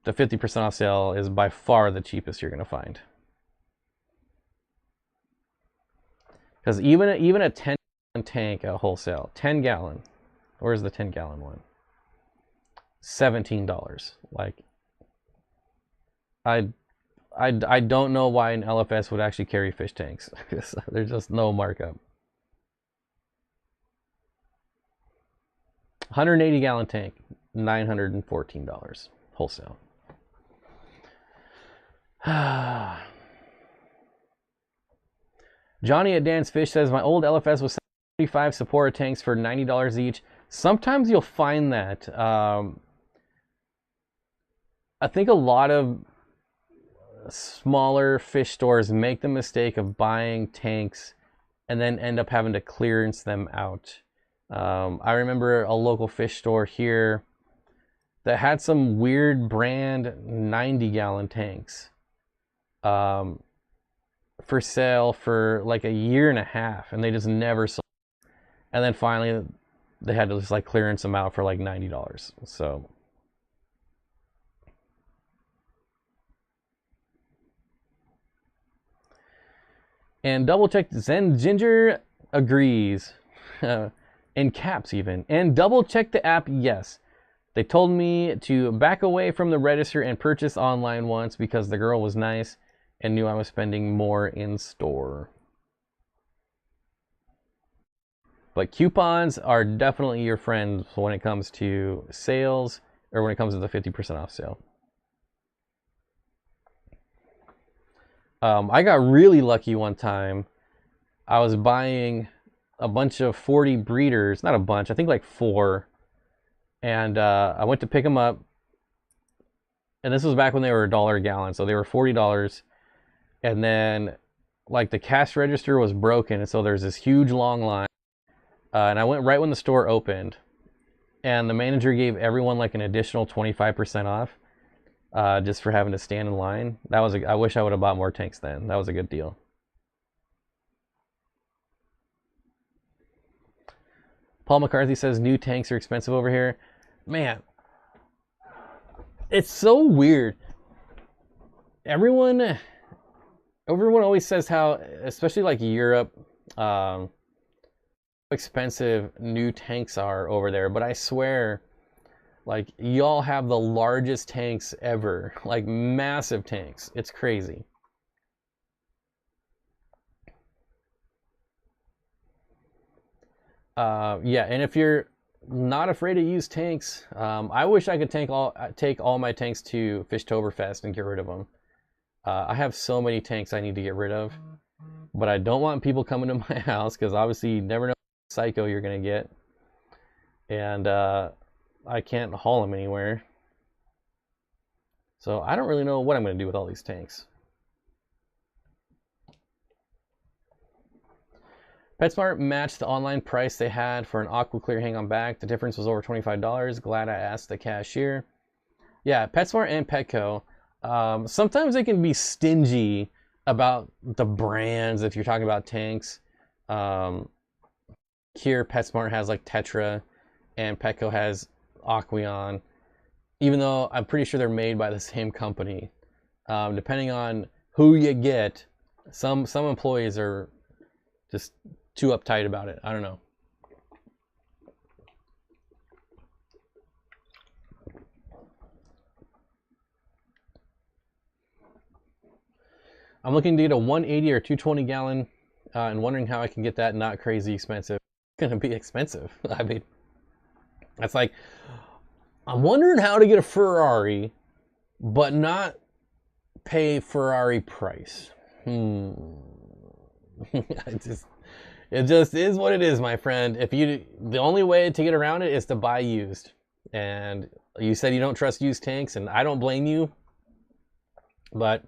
the 50% off sale is by far the cheapest you're going to find. Because even a 10-gallon tank at wholesale, 10-gallon, where's the 10-gallon one? $17. Like, I don't know why an LFS would actually carry fish tanks. There's just no markup. 180-gallon tank, $914 wholesale. Johnny at Dan's Fish says, my old LFS was 75 Sephora tanks for $90 each. Sometimes you'll find that. I think a lot of smaller fish stores make the mistake of buying tanks and then end up having to clearance them out. I remember a local fish store here that had some weird brand 90-gallon tanks for sale for like a year and a half, and they just never sold. And then finally they had to just like clearance them out for like $90. So and double check, Zen Ginger agrees. In caps even. And double check the app, yes. They told me to back away from the register and purchase online once because the girl was nice and knew I was spending more in store. But coupons are definitely your friend when it comes to sales or when it comes to the 50% off sale. I got really lucky one time. I was buying a bunch of 40 breeders, not a bunch, I think like 4. And I went to pick them up. And this was back when they were $1 a gallon, so they were $40. And then like the cash register was broken, and so there's this huge long line. And I went right when the store opened. And the manager gave everyone like an additional 25% off. Just for having to stand in line. That was I wish I would have bought more tanks then. That was a good deal. Paul McCarthy says new tanks are expensive over here. Man, it's so weird. Everyone always says how, especially like Europe, expensive new tanks are over there. But I swear, like, y'all have the largest tanks ever. Like, massive tanks. It's crazy. Yeah, and if you're not afraid to use tanks, I wish I could take all my tanks to Fishtoberfest and get rid of them. I have so many tanks I need to get rid of. but I don't want people coming to my house because obviously you never know what psycho you're gonna get, and I can't haul them anywhere. So I don't really know what I'm gonna do with all these tanks. PetSmart matched the online price they had for an Aqua Clear hang-on back. The difference was over $25. Glad I asked the cashier. Yeah, PetSmart and Petco, sometimes they can be stingy about the brands if you're talking about tanks. Here, PetSmart has like Tetra, and Petco has Aquarium, even though I'm pretty sure they're made by the same company. Depending on who you get, some employees are just too uptight about it. I don't know. I'm looking to get a 180 or 220 gallon and wondering how I can get that not crazy expensive. It's gonna be expensive. I mean, that's like, I'm wondering how to get a Ferrari, but not pay Ferrari price. It just is what it is, my friend. The only way to get around it is to buy used. And you said you don't trust used tanks, and I don't blame you. But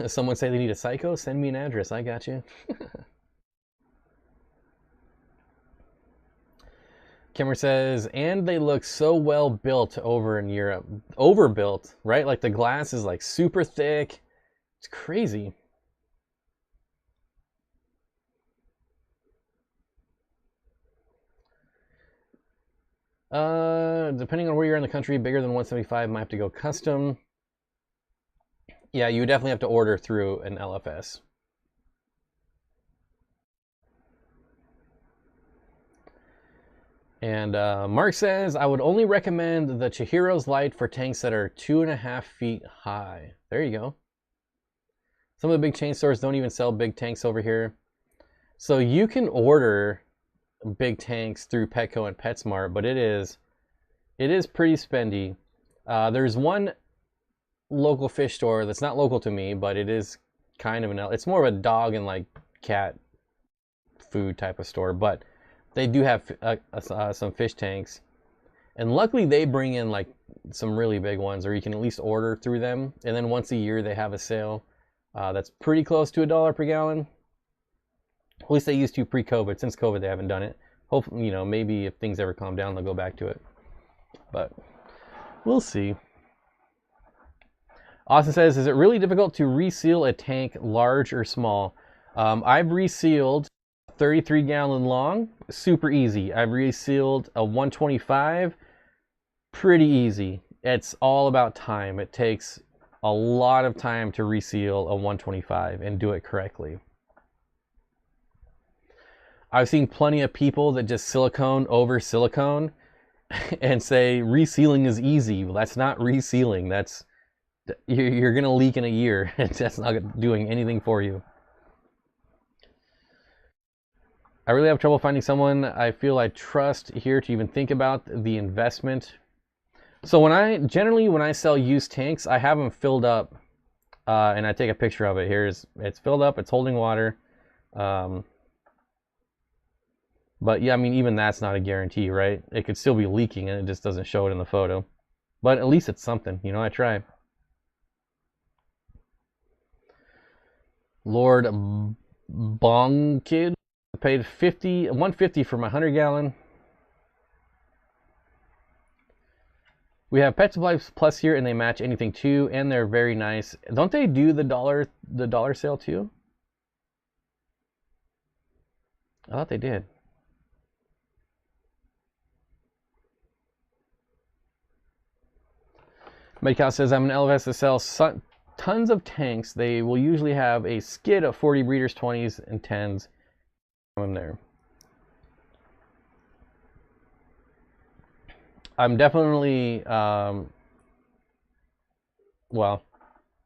someone say they need a psycho, send me an address. I got you. Kimmer says, and they look so well built over in Europe. Overbuilt, right? Like the glass is like super thick. It's crazy. Depending on where you're in the country, bigger than 175 might have to go custom. Yeah, you would definitely have to order through an LFS. And Mark says, I would only recommend the Chihiro's light for tanks that are 2.5 feet high. There you go. Some of the big chain stores don't even sell big tanks over here. So you can order big tanks through Petco and PetSmart, but it is pretty spendy. There's one local fish store that's not local to me, but it is kind of it's more of a dog and like cat food type of store, but they do have some fish tanks, and luckily they bring in like some really big ones, or you can at least order through them, and then once a year they have a sale that's pretty close to $1 per gallon. At least they used to pre-COVID. Since COVID, they haven't done it. Hopefully, maybe if things ever calm down, they'll go back to it. But we'll see. Austin says, is it really difficult to reseal a tank, large or small? I've resealed 33 gallon long, super easy. I've resealed a 125, pretty easy. It's all about time. It takes a lot of time to reseal a 125 and do it correctly. I've seen plenty of people that just silicone over silicone and say resealing is easy. Well, that's not resealing. You're going to leak in a year. That's not doing anything for you. I really have trouble finding someone I feel I trust here to even think about the investment. So when I sell used tanks, I have them filled up and I take a picture of it. It's filled up, it's holding water. But yeah, I mean, even that's not a guarantee, right? It could still be leaking and it just doesn't show it in the photo. But at least it's something, I try. Lord Bong Kid paid $150 for my 100 gallon. We have Pet Supply Plus here, and they match anything too, and they're very nice. Don't they do the dollar sale too? I thought they did. Medcal says, I'm an LFS that sells tons of tanks. They will usually have a skid of 40 breeders, 20s, and 10s. I'm there. I'm definitely, well,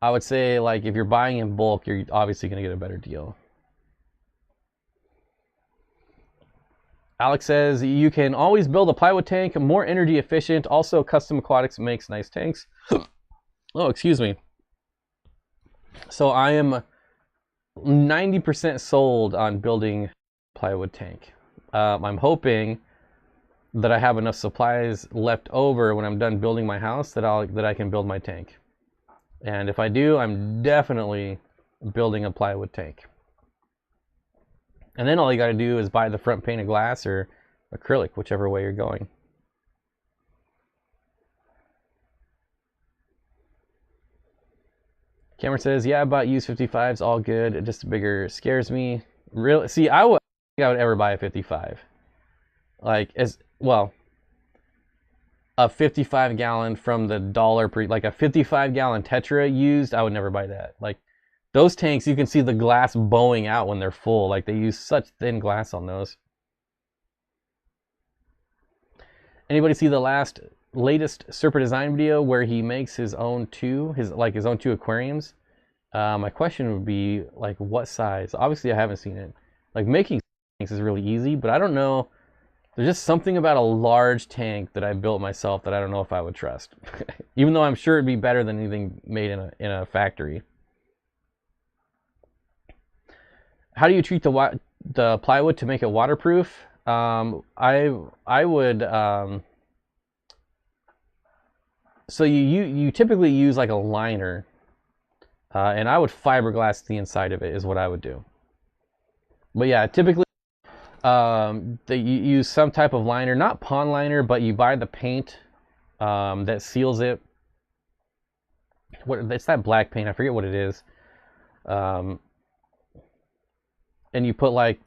I would say, like, if you're buying in bulk, you're obviously going to get a better deal. Alex says, you can always build a plywood tank, more energy efficient. Also, Custom Aquatics makes nice tanks. Oh, excuse me. So I am 90% sold on building plywood tank. I'm hoping that I have enough supplies left over when I'm done building my house that I can build my tank. And if I do, I'm definitely building a plywood tank. And then all you got to do is buy the front pane of glass or acrylic, whichever way you're going. Cameron says, yeah, I bought used 55s, all good. Just bigger scares me. Really? See, I would ever buy a 55. Like, as well, a 55 gallon from the dollar per, like a 55 gallon Tetra used, I would never buy that. Like, those tanks, you can see the glass bowing out when they're full. Like, they use such thin glass on those. Anybody see the latest Serpa design video where he makes his own two aquariums? My question would be, like, what size? Obviously I haven't seen it. Like, making tanks is really easy, but I don't know, there's just something about a large tank that I built myself that I don't know if I would trust. Even though I'm sure it'd be better than anything made in a factory. How do you treat the plywood to make it waterproof? I would so you typically use like a liner, and I would fiberglass the inside of it is what I would do. But yeah, typically you use some type of liner, not pond liner, but you buy the paint that seals it. It's that black paint, I forget what it is. And you put like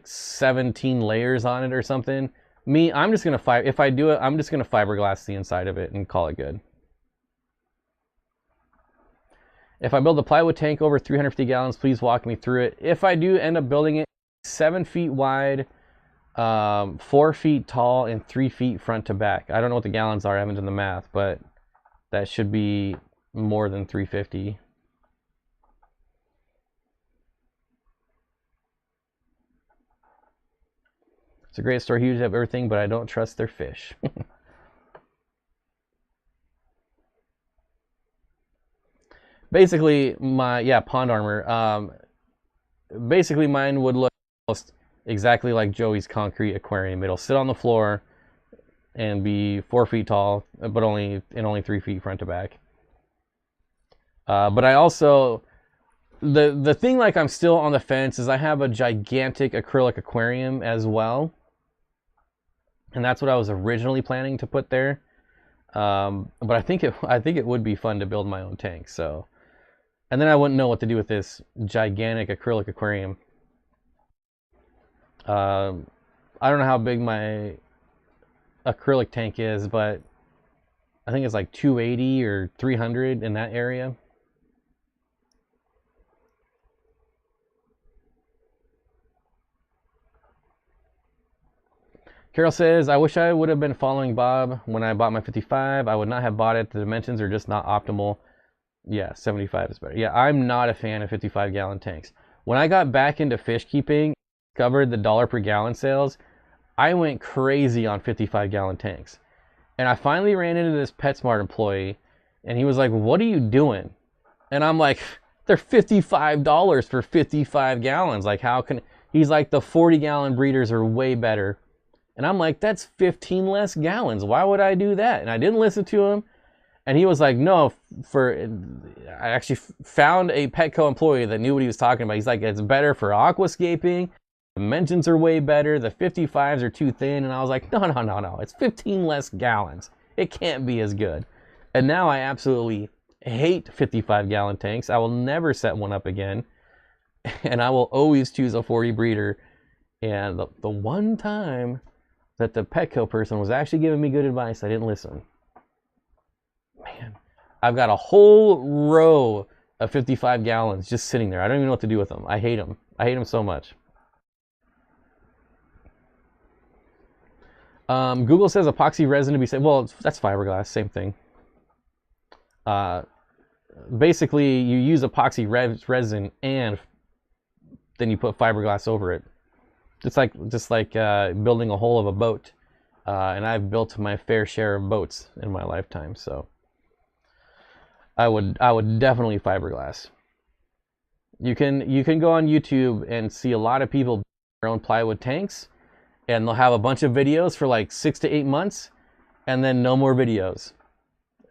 17 layers on it or something. Me, I'm just gonna if I do it, I'm just gonna fiberglass the inside of it and call it good. If I build a plywood tank over 350 gallons, please walk me through it. If I do end up building it, 7 feet wide, 4 feet tall, and 3 feet front to back. I don't know what the gallons are, I haven't done the math, but that should be more than 350. It's a great store, huge, have everything, but I don't trust their fish. Basically, pond armor. Basically, mine would look almost exactly like Joey's concrete aquarium. It'll sit on the floor and be 4 feet tall, but only 3 feet front to back. But I also, the thing, like, I'm still on the fence is I have a gigantic acrylic aquarium as well. And that's what I was originally planning to put there, but I think it would be fun to build my own tank. So, and then I wouldn't know what to do with this gigantic acrylic aquarium. I don't know how big my acrylic tank is, but I think it's like 280 or 300 in that area. Carol says, I wish I would have been following Bob when I bought my 55. I would not have bought it. The dimensions are just not optimal. Yeah, 75 is better. Yeah, I'm not a fan of 55 gallon tanks. When I got back into fish keeping, discovered the dollar per gallon sales, I went crazy on 55 gallon tanks. And I finally ran into this PetSmart employee, and he was like, what are you doing? And I'm like, they're $55 for 55 gallons. Like, how can... He's like, the 40 gallon breeders are way better. And I'm like, that's 15 less gallons. Why would I do that? And I didn't listen to him. And he was like, no, I actually found a Petco employee that knew what he was talking about. He's like, it's better for aquascaping. The dimensions are way better. The 55s are too thin. And I was like, no. It's 15 less gallons. It can't be as good. And now I absolutely hate 55 gallon tanks. I will never set one up again. And I will always choose a 40 breeder. And the one time that the Petco person was actually giving me good advice, I didn't listen. Man, I've got a whole row of 55 gallons just sitting there. I don't even know what to do with them. I hate them. I hate them so much. Google says epoxy resin to be safe. Well, that's fiberglass, same thing. Basically, you use epoxy resin and then you put fiberglass over it. Just like building a hull of a boat, and I've built my fair share of boats in my lifetime, so I would definitely fiberglass. You can go on YouTube and see a lot of people build their own plywood tanks, and they'll have a bunch of videos for like 6 to 8 months, and then no more videos.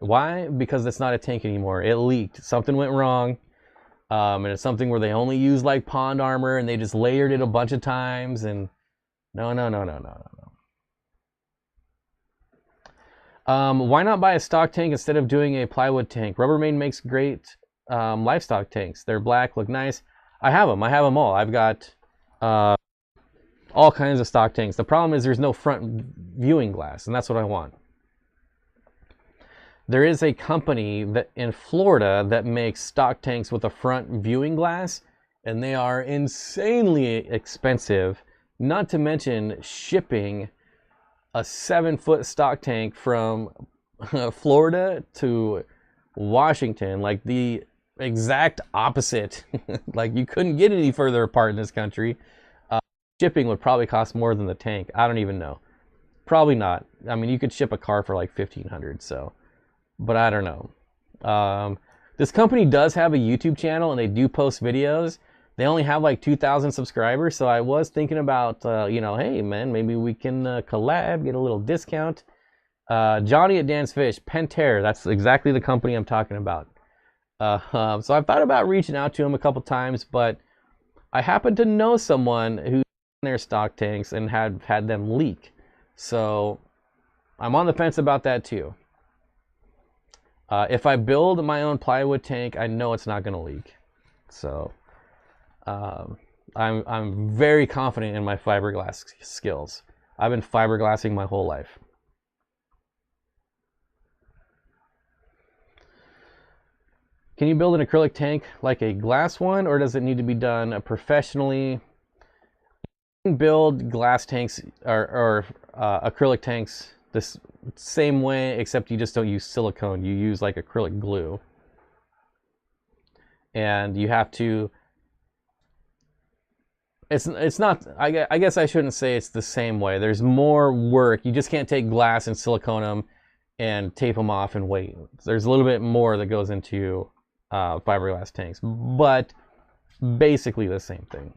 Why? Because it's not a tank anymore. It leaked. Something went wrong. And it's something where they only use like pond armor and they just layered it a bunch of times. And no. Why not buy a stock tank instead of doing a plywood tank? Rubbermaid makes great livestock tanks. They're black, look nice. I have them all. I've got all kinds of stock tanks. The problem is there's no front viewing glass, and that's what I want. There is a company that in Florida that makes stock tanks with a front viewing glass, and they are insanely expensive, not to mention shipping a 7-foot stock tank from Florida to Washington, like the exact opposite. Like you couldn't get any further apart in this country. Shipping would probably cost more than the tank. I don't even know. Probably not. I mean, you could ship a car for like $1,500, so. But I don't know. This company does have a YouTube channel and they do post videos. They only have like 2,000 subscribers, so I was thinking about, you know, hey man, maybe we can collab, get a little discount. Johnny at Dan's Fish, Pentair, that's exactly the company I'm talking about. So I've thought about reaching out to him a couple times, but I happen to know someone who's in their stock tanks and had them leak. So I'm on the fence about that too. If I build my own plywood tank, I know it's not going to leak. So I'm very confident in my fiberglass skills. I've been fiberglassing my whole life. Can you build an acrylic tank like a glass one, or does it need to be done professionally? You can build glass tanks or acrylic tanks this same way, except you just don't use silicone. You use like acrylic glue, and you have to. It's not. I guess I shouldn't say it's the same way. There's more work. You just can't take glass and silicone them and tape them off and wait. There's a little bit more that goes into fiberglass tanks, but basically the same thing.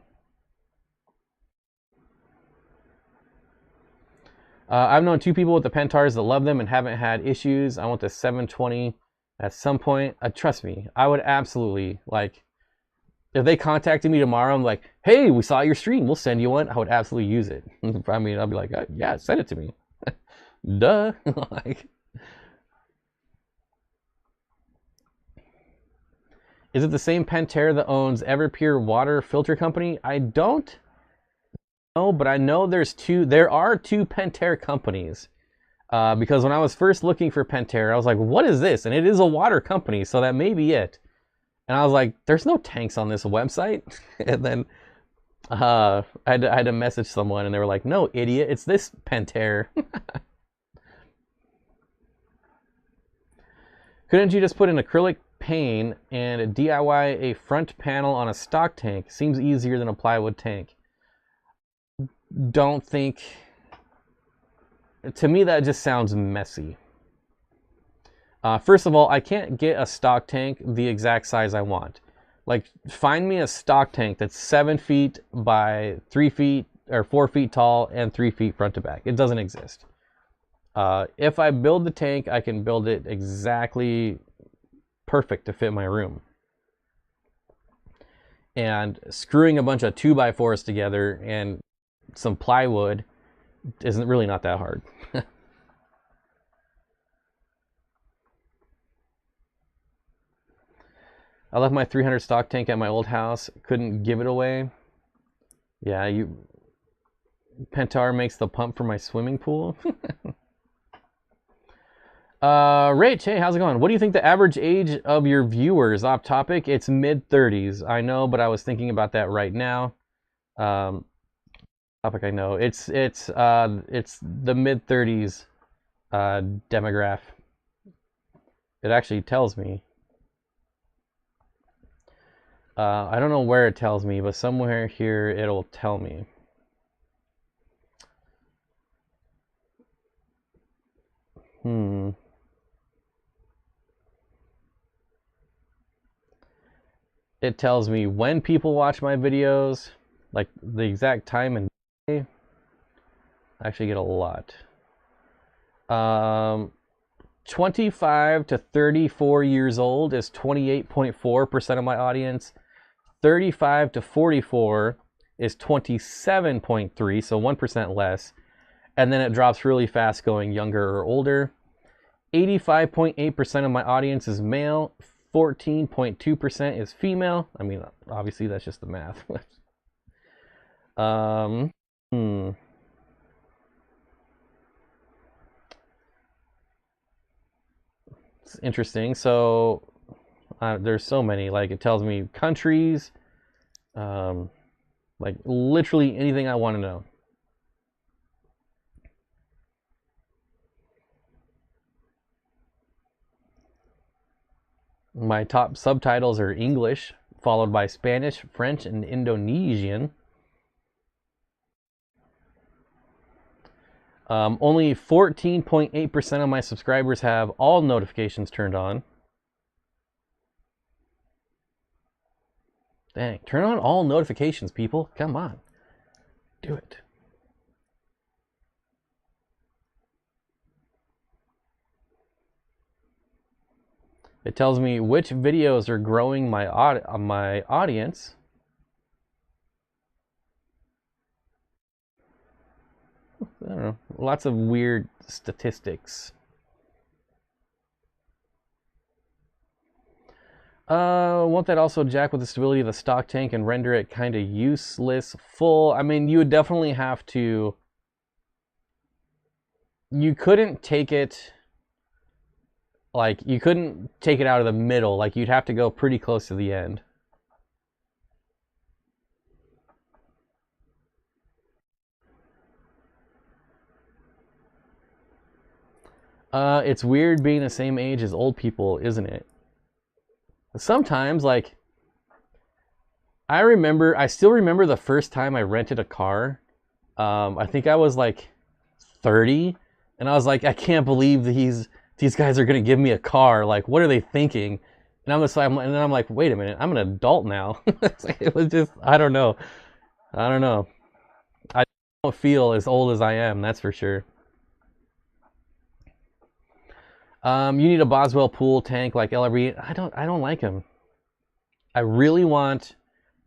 I've known 2 people with the Pentars that love them and haven't had issues. I want the 720 at some point. Trust me, I would absolutely, like, if they contacted me tomorrow, I'm like, hey, we saw your stream, we'll send you one. I would absolutely use it. I mean, I'll be like, yeah, send it to me. Duh. Like, is it the same Pentair that owns Everpure water filter company? I don't know, but I know there are two Pentair companies. Because when I was first looking for Pentair, I was like, what is this? And it is a water company, so that may be it. And I was like, there's no tanks on this website. And then I had to message someone, and they were like, no, idiot, it's this Pentair. Couldn't you just put an acrylic pane and DIY a front panel on a stock tank? Seems easier than a plywood tank. Don't think... To me, that just sounds messy. First of all, I can't get a stock tank the exact size I want. Like, find me a stock tank that's 7 feet by 3 feet or 4 feet tall and 3 feet front to back. It doesn't exist. If I build the tank, I can build it exactly perfect to fit my room. And screwing a bunch of 2x4s together and some plywood isn't really not that hard. I left my 300 stock tank at my old house. Couldn't give it away. Yeah, Pentar makes the pump for my swimming pool. Rach, hey, how's it going? What do you think the average age of your viewers? Off topic, it's mid-30s. I know, but I was thinking about that right now. Topic, I know. It's the mid-30s demographic. It actually tells me. I don't know where it tells me, but somewhere here it'll tell me. It tells me when people watch my videos, like the exact time and day. I actually get a lot. 25 to 34 years old is 28.4% of my audience. 35 to 44 is 27.3, so 1% less. And then it drops really fast going younger or older. 85.8% of my audience is male. 14.2% is female. I mean, obviously that's just the math. It's interesting. So there's so many. Like, it tells me countries, like literally anything I want to know. My top subtitles are English, followed by Spanish, French, and Indonesian. Only 14.8% of my subscribers have all notifications turned on. Dang, turn on all notifications, people. Come on. Do it. It tells me which videos are growing my audience. I don't know. Lots of weird statistics. Won't that also jack with the stability of the stock tank and render it kind of useless full? I mean, you would definitely have to... You couldn't take it... Like, you couldn't take it out of the middle. Like, you'd have to go pretty close to the end. It's weird being the same age as old people, isn't it? Sometimes, like, I still remember the first time I rented a car. I think I was like 30, and I was like, I can't believe these guys are gonna give me a car. Like, what are they thinking? And then I'm like, wait a minute, I'm an adult now. It was just, I don't know. I don't feel as old as I am, that's for sure. You need a Boswell pool tank like LRB. I don't like them. I really want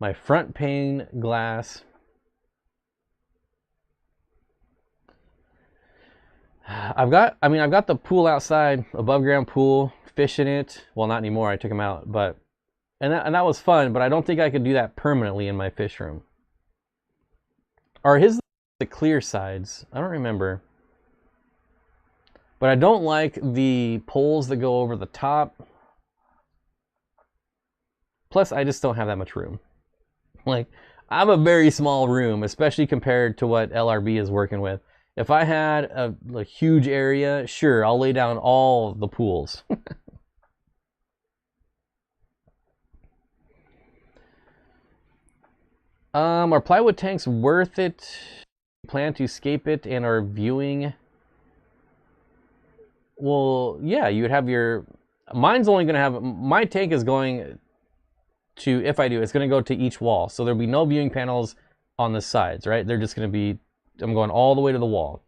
my front pane glass. I've got the pool outside, above ground pool, fish in it. Well, not anymore. I took them out, but and that was fun. But I don't think I could do that permanently in my fish room. Are his the clear sides? I don't remember. But I don't like the poles that go over the top. Plus, I just don't have that much room. Like, I have a very small room, especially compared to what LRB is working with. If I had a huge area, sure, I'll lay down all the pools. Are plywood tanks worth it? Plan to scape it and are viewing? Well, yeah, you would have your... Mine's only going to have... My tank is going to, if I do, it's going to go to each wall. So there'll be no viewing panels on the sides, right? They're just going to be... I'm going all the way to the wall.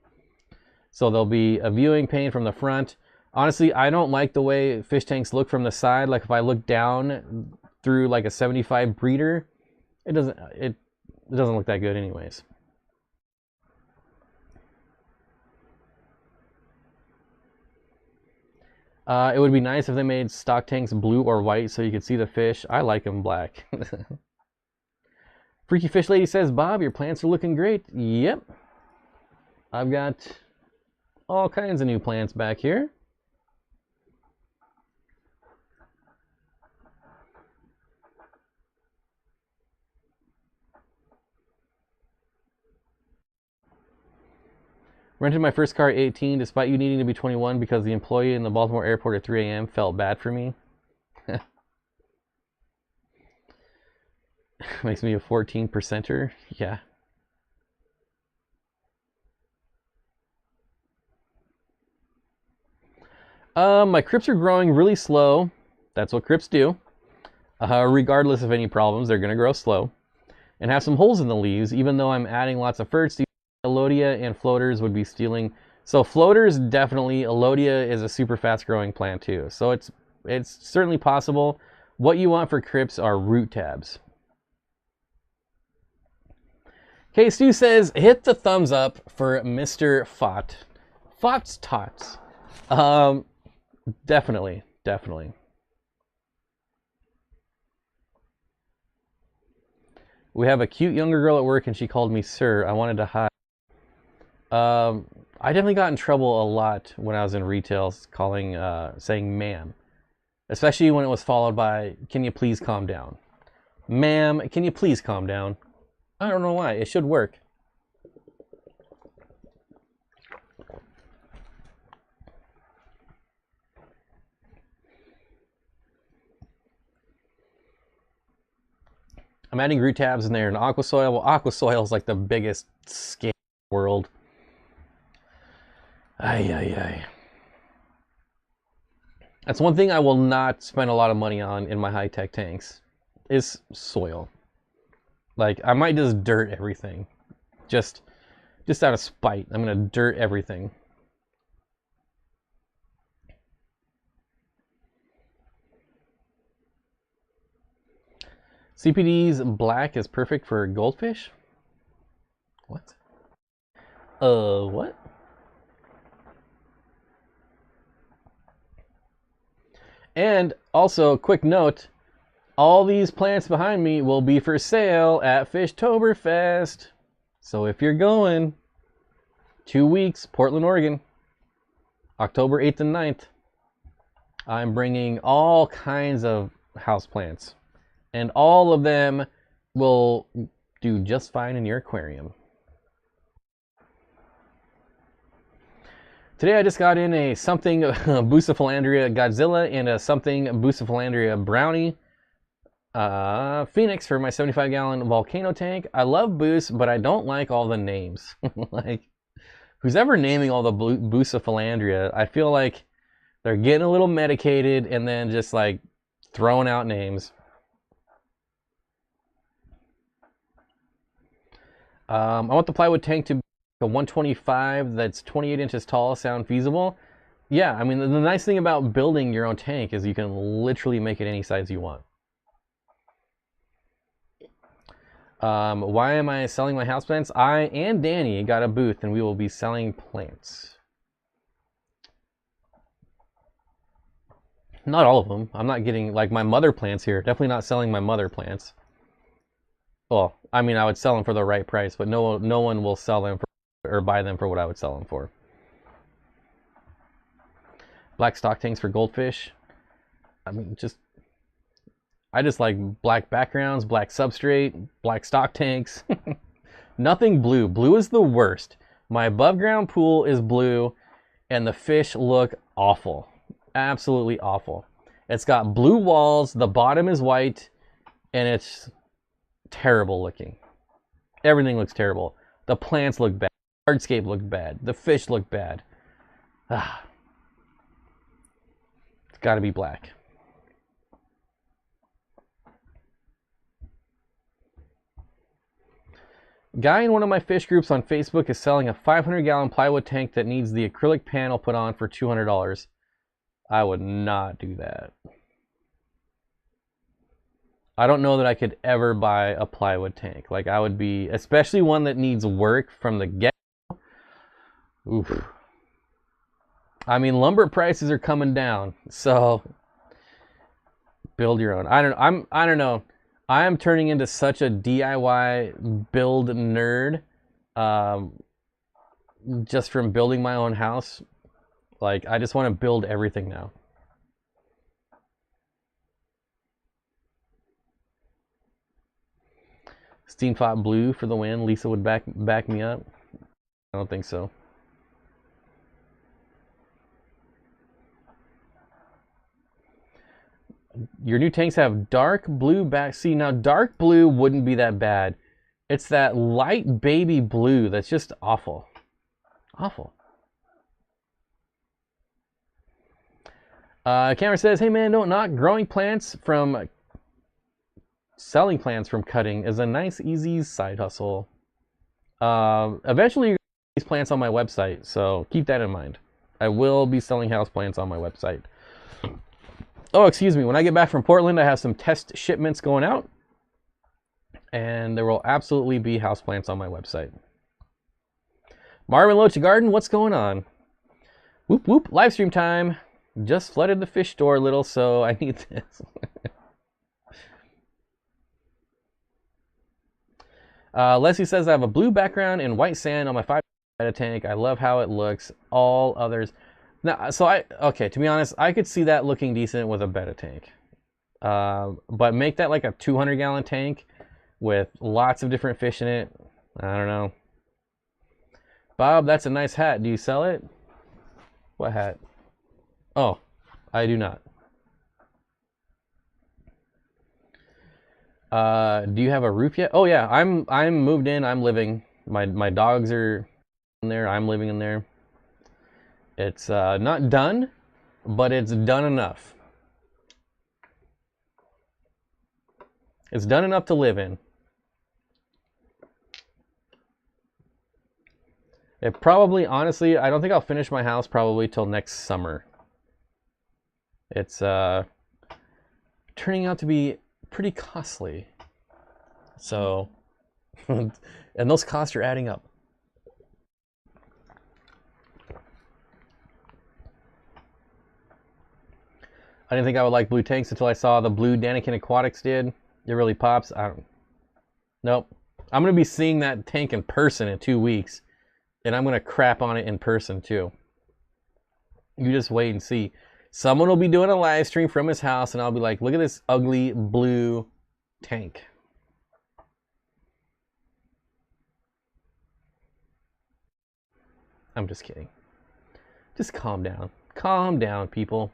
So there'll be a viewing pane from the front. Honestly, I don't like the way fish tanks look from the side. Like, if I look down through like a 75 breeder, it doesn't look that good anyways. It would be nice if they made stock tanks blue or white so you could see the fish. I like them black. Freaky Fish Lady says, Bob, your plants are looking great. Yep. I've got all kinds of new plants back here. Rented my first car at 18 despite you needing to be 21 because the employee in the Baltimore airport at 3 a.m. felt bad for me. Makes me a 14%er. Yeah. My crypts are growing really slow. That's what crypts do. Regardless of any problems, they're going to grow slow and have some holes in the leaves, even though I'm adding lots of ferts. Alodia and floaters would be stealing. So floaters, definitely. Alodia is a super fast growing plant too. So it's certainly possible. What you want for crypts are root tabs. Okay, Stu says, hit the thumbs up for Mr. Fott. Fott's Tots. Definitely. We have a cute younger girl at work and she called me sir. I wanted to hide. I definitely got in trouble a lot when I was in retail saying ma'am. Especially when it was followed by, can you please calm down? Ma'am, can you please calm down? I don't know why. It should work. I'm adding root tabs in there in aqua soil. Well, aqua soil is like the biggest scam in the world. Ay. That's one thing I will not spend a lot of money on in my high-tech tanks, is soil. Like, I might just dirt everything. Just out of spite. I'm going to dirt everything. CPD's black is perfect for goldfish? What? What? And also, quick note, all these plants behind me will be for sale at Fishtoberfest. So if you're going, 2 weeks, Portland, Oregon, October 8th and 9th, I'm bringing all kinds of houseplants. And all of them will do just fine in your aquarium. Today I just got in a something Bucephalandria Godzilla and a something Bucephalandria Brownie Phoenix for my 75-gallon volcano tank. I love Boost, but I don't like all the names. Like, who's ever naming all the Bucephalandria? I feel like they're getting a little medicated and then just like throwing out names. I want the plywood tank to be a 125 that's 28 inches tall. Sound feasible? Yeah, I mean, the nice thing about building your own tank is you can literally make it any size you want. Why am I selling my houseplants? I and Danny got a booth and we will be selling plants. Not all of them. I'm not getting, like, my mother plants here. Definitely not selling my mother plants. Well, I mean, I would sell them for the right price, but no one will sell them for, or buy them for what I would sell them for. Black stock tanks for goldfish. I mean, I just like black backgrounds, black substrate, black stock tanks. Nothing blue. Blue is the worst. My above ground pool is blue and the fish look awful. Absolutely awful. It's got blue walls, the bottom is white, and it's terrible looking. Everything looks terrible. The plants look bad. Hardscape looked bad. The fish look bad. It's got to be black. Guy in one of my fish groups on Facebook is selling a 500-gallon plywood tank that needs the acrylic panel put on for $200. I would not do that. I don't know that I could ever buy a plywood tank. Like, I would be, especially one that needs work from the get. Oof. I mean, lumber prices are coming down, so build your own. I don't know. I am turning into such a DIY build nerd, just from building my own house. Like, I just want to build everything now. Steenfott blue for the win. Lisa would back me up. I don't think so. Your new tanks have dark blue back. See, now dark blue wouldn't be that bad. It's that light baby blue that's just awful. Awful. Cameron says, hey man, don't knock growing plants from selling plants from cutting is a nice, easy side hustle. Eventually, you're gonna see these plants on my website, so keep that in mind. I will be selling houseplants on my website. Oh, excuse me. When I get back from Portland, I have some test shipments going out, and there will absolutely be houseplants on my website. Marvin Locha Garden, what's going on? Whoop whoop, live stream time. Just flooded the fish store a little, so I need this. Leslie says I have a blue background and white sand on my 5 betta tank. I love how it looks. All others. Now, okay, to be honest, I could see that looking decent with a betta tank. But make that like a 200-gallon tank with lots of different fish in it. I don't know. Bob, that's a nice hat. Do you sell it? What hat? Oh, I do not. Do you have a roof yet? Oh yeah, I'm moved in. I'm living. My dogs are in there. I'm living in there. It's not done, but it's done enough. It's done enough to live in. It probably, honestly, I don't think I'll finish my house probably till next summer. It's turning out to be pretty costly. So, and those costs are adding up. I didn't think I would like blue tanks until I saw the blue Daniken Aquatics did. It really pops. Nope. I'm going to be seeing that tank in person in 2 weeks. And I'm going to crap on it in person too. You just wait and see. Someone will be doing a live stream from his house and I'll be like, look at this ugly blue tank. I'm just kidding. Just calm down. Calm down, people.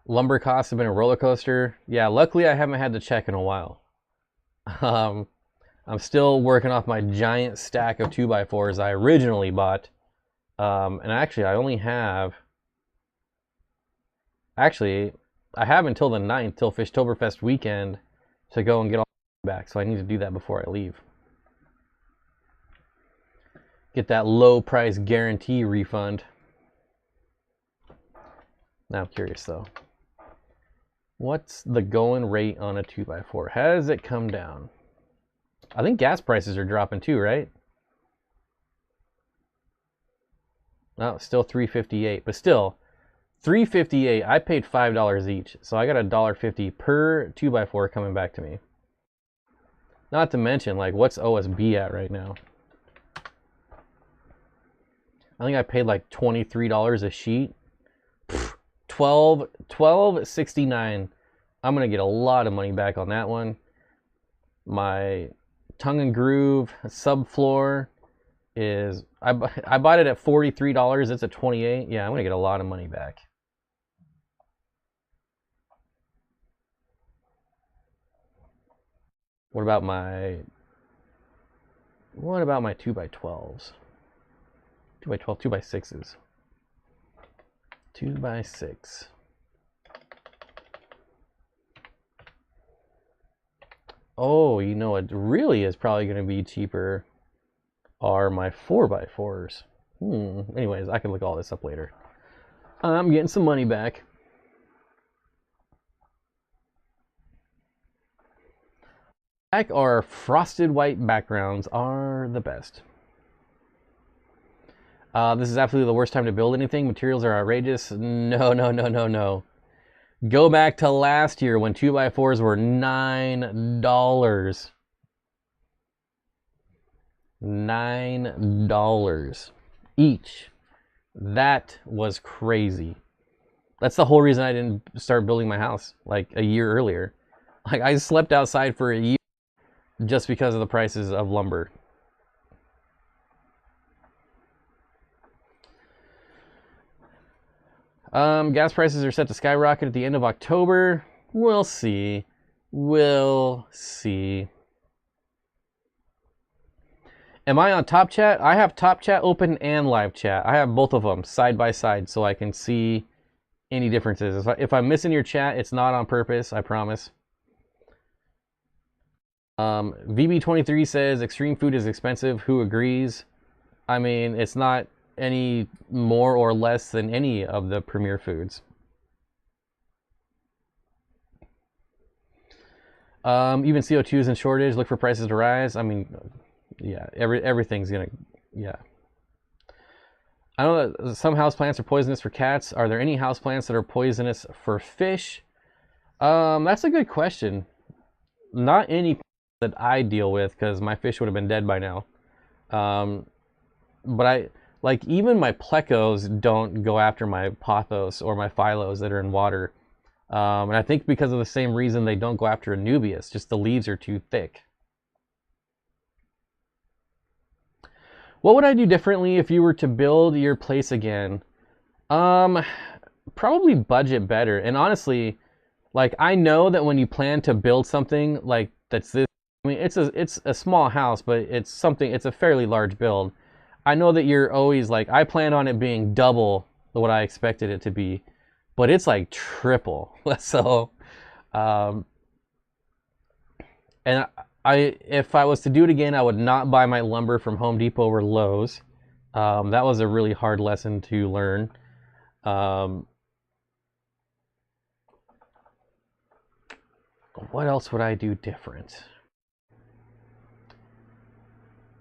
Lumber costs have been a roller coaster. Yeah, luckily I haven't had to check in a while. I'm still working off my giant stack of 2x4s I originally bought. And actually, I only have... Actually, I have until the 9th, till Fishtoberfest weekend, to go and get all back. So I need to do that before I leave. Get that low price guarantee refund. Now I'm curious though. What's the going rate on a 2x4? Has it come down? I think gas prices are dropping too, right? No, still $3.58, but still $3.58. I paid $5 each, so I got $1.50 per 2x4 coming back to me. Not to mention, like, what's OSB at right now? I think I paid like $23 a sheet. $12.69. I'm gonna get a lot of money back on that one. My tongue and groove subfloor is I bought it at $43. It's at $28. Yeah, I'm gonna get a lot of money back. What about my 2x12s? 2x12, 2x6s. 2x6. Oh, you know what really is probably going to be cheaper are my 4x4s. Anyways, I can look all this up later. I'm getting some money back. Our frosted white backgrounds are the best. This is absolutely the worst time to build anything. Materials are outrageous. No, no, no, no, no. Go back to last year when 2x4s were $9. $9 each. That was crazy. That's the whole reason I didn't start building my house like a year earlier. Like I slept outside for a year just because of the prices of lumber. Gas prices are set to skyrocket at the end of October. We'll see. We'll see. Am I on Top Chat? I have Top Chat open and Live Chat. I have both of them side by side so I can see any differences. If I'm missing your chat, it's not on purpose, I promise. VB23 says extreme food is expensive. Who agrees? I mean, it's not any more or less than any of the premier foods. Even CO2 is in shortage. Look for prices to rise. I mean, yeah, everything's gonna, yeah. I know that some houseplants are poisonous for cats. Are there any houseplants that are poisonous for fish? That's a good question. Not any that I deal with, because my fish would have been dead by now. But like even my plecos don't go after my pothos or my phylos that are in water. And I think because of the same reason they don't go after Anubias, just the leaves are too thick. What would I do differently if you were to build your place again? Probably budget better. And honestly, like I know that when you plan to build something like that's this, I mean, it's a small house, but it's a fairly large build. I know that you're always like, I plan on it being double what I expected it to be, but it's like triple. So, and if I was to do it again, I would not buy my lumber from Home Depot or Lowe's. That was a really hard lesson to learn. What else would I do different?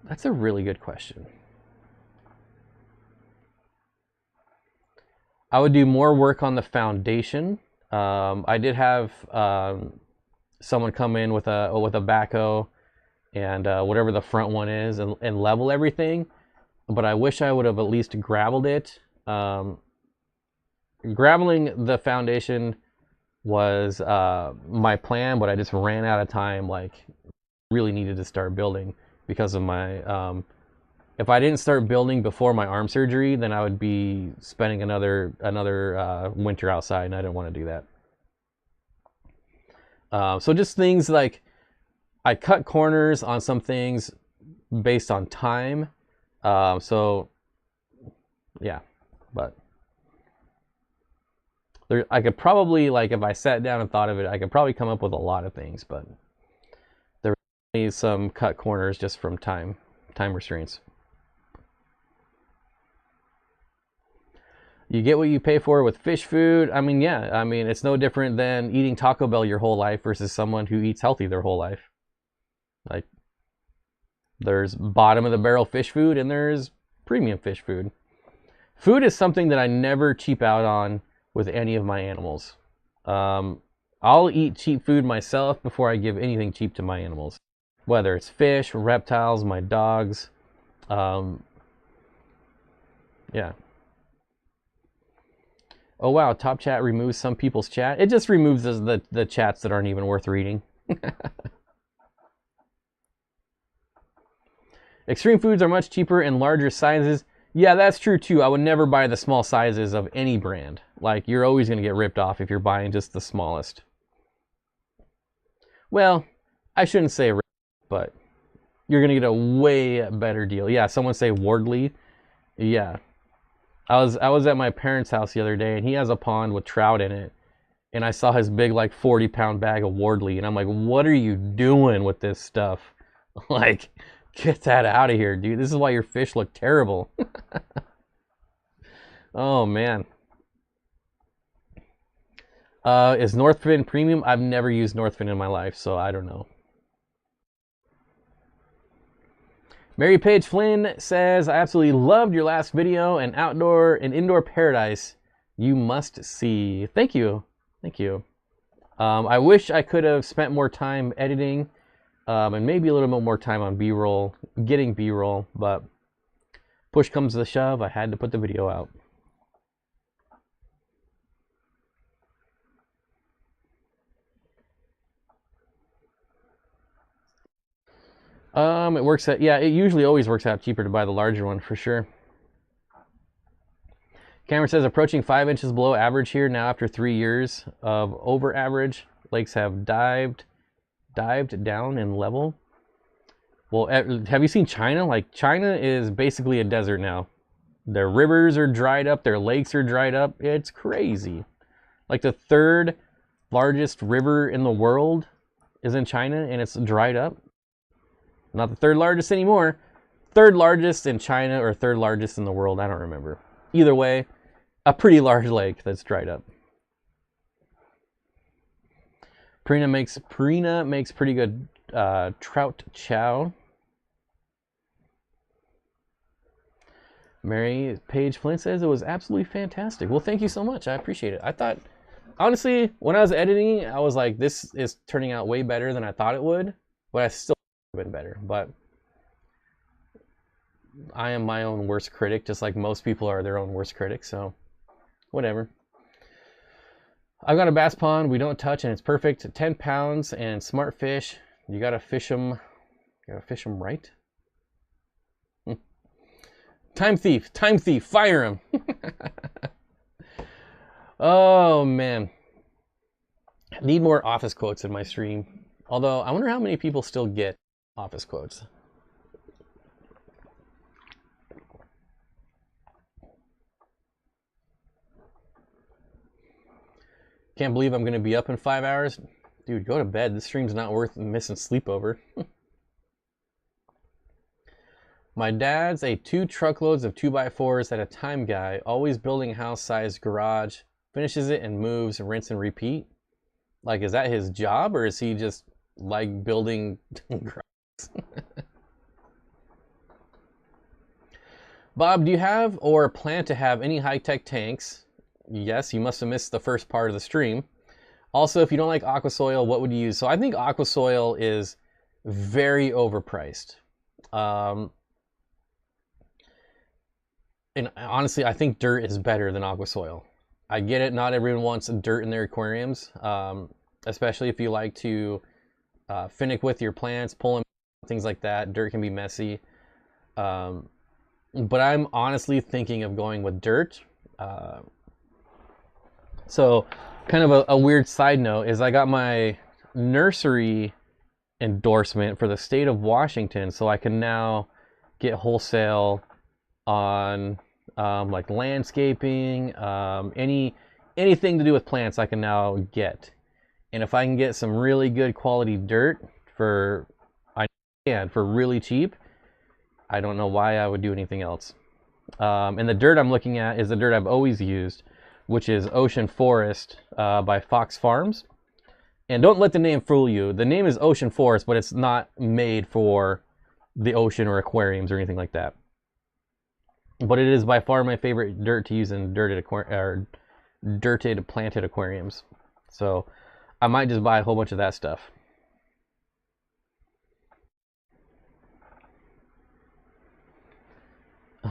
That's a really good question. I would do more work on the foundation. I did have someone come in with a backhoe and whatever the front one is and level everything, but I wish I would have at least gravelled it. Graveling the foundation was my plan, but I just ran out of time. Like, really needed to start building because of my if I didn't start building before my arm surgery, then I would be spending another winter outside, and I didn't want to do that. So just things like I cut corners on some things based on time. So yeah, but I could probably, like, if I sat down and thought of it, I could probably come up with a lot of things, but there are some cut corners just from time restraints. You get what you pay for with fish food. I mean, yeah, I mean, it's no different than eating Taco Bell your whole life versus someone who eats healthy their whole life. Like, there's bottom of the barrel fish food and there's premium fish food. Food is something that I never cheap out on with any of my animals. I'll eat cheap food myself before I give anything cheap to my animals. Whether it's fish, reptiles, my dogs. Yeah. Oh wow, top chat removes some people's chat. It just removes the chats that aren't even worth reading. Extreme foods are much cheaper in larger sizes. Yeah, that's true too. I would never buy the small sizes of any brand. Like, you're always going to get ripped off if you're buying just the smallest. Well, I shouldn't say ripped, but you're going to get a way better deal. Yeah, someone say Wardley. Yeah. I was at my parents' house the other day, and he has a pond with trout in it. And I saw his big, like, 40-pound bag of Wardley, and I'm like, what are you doing with this stuff? Like, get that out of here, dude. This is why your fish look terrible. Oh, man. Is Northfin premium? I've never used Northfin in my life, so I don't know. Mary Paige Flynn says, I absolutely loved your last video, an indoor paradise you must see. Thank you. Thank you. I wish I could have spent more time editing and maybe a little bit more time on B-roll, getting B-roll, but push comes to the shove, I had to put the video out. It works out, yeah, it usually always works out cheaper to buy the larger one for sure. Cameron says, approaching 5 inches below average here now after 3 years of over average. Lakes have dived down in level. Well, have you seen China? Like, China is basically a desert now. Their rivers are dried up, their lakes are dried up. It's crazy. Like the third largest river in the world is in China, and it's dried up. Not the third largest anymore. Third largest in China or third largest in the world, I don't remember. Either way, a pretty large lake that's dried up. Prina makes pretty good trout chow. Mary Page Flint says it was absolutely fantastic. Well, thank you so much. I appreciate it. I thought, honestly, when I was editing, I was like, this is turning out way better than I thought it would, but I still would have been better. But I am my own worst critic, just like most people are their own worst critics, so whatever. I've got a bass pond we don't touch, and it's perfect. 10 pounds and smart fish. You gotta fish them. You gotta fish them right. Time thief, fire him. Oh man, need more office quotes in my stream. Although I wonder how many people still get office quotes. Can't believe I'm gonna be up in 5 hours. Dude, go to bed. This stream's not worth missing sleep over. My dad's a 2 truckloads of 2x4s at a time guy, always building house-sized garage, finishes it and moves, rinse and repeat. Like, is that his job, or is he just like building garages? Bob, do you have or plan to have any high-tech tanks? Yes, you must have missed the first part of the stream. Also, if you don't like Aquasoil, what would you use? So I think Aquasoil is very overpriced. And honestly, I think dirt is better than Aquasoil. I get it, not everyone wants dirt in their aquariums, especially if you like to finick with your plants, pull them, things like that. Dirt can be messy. But I'm honestly thinking of going with dirt. So kind of a weird side note is I got my nursery endorsement for the state of Washington, so I can now get wholesale on like landscaping, anything to do with plants I can now get. And if I can get some really good quality dirt for really cheap, I don't know why I would do anything else. And the dirt I'm looking at is the dirt I've always used, which is Ocean Forest by Fox Farms. And don't let the name fool you. The name is Ocean Forest, but it's not made for the ocean or aquariums or anything like that. But it is by far my favorite dirt to use in dirted planted aquariums. So I might just buy a whole bunch of that stuff.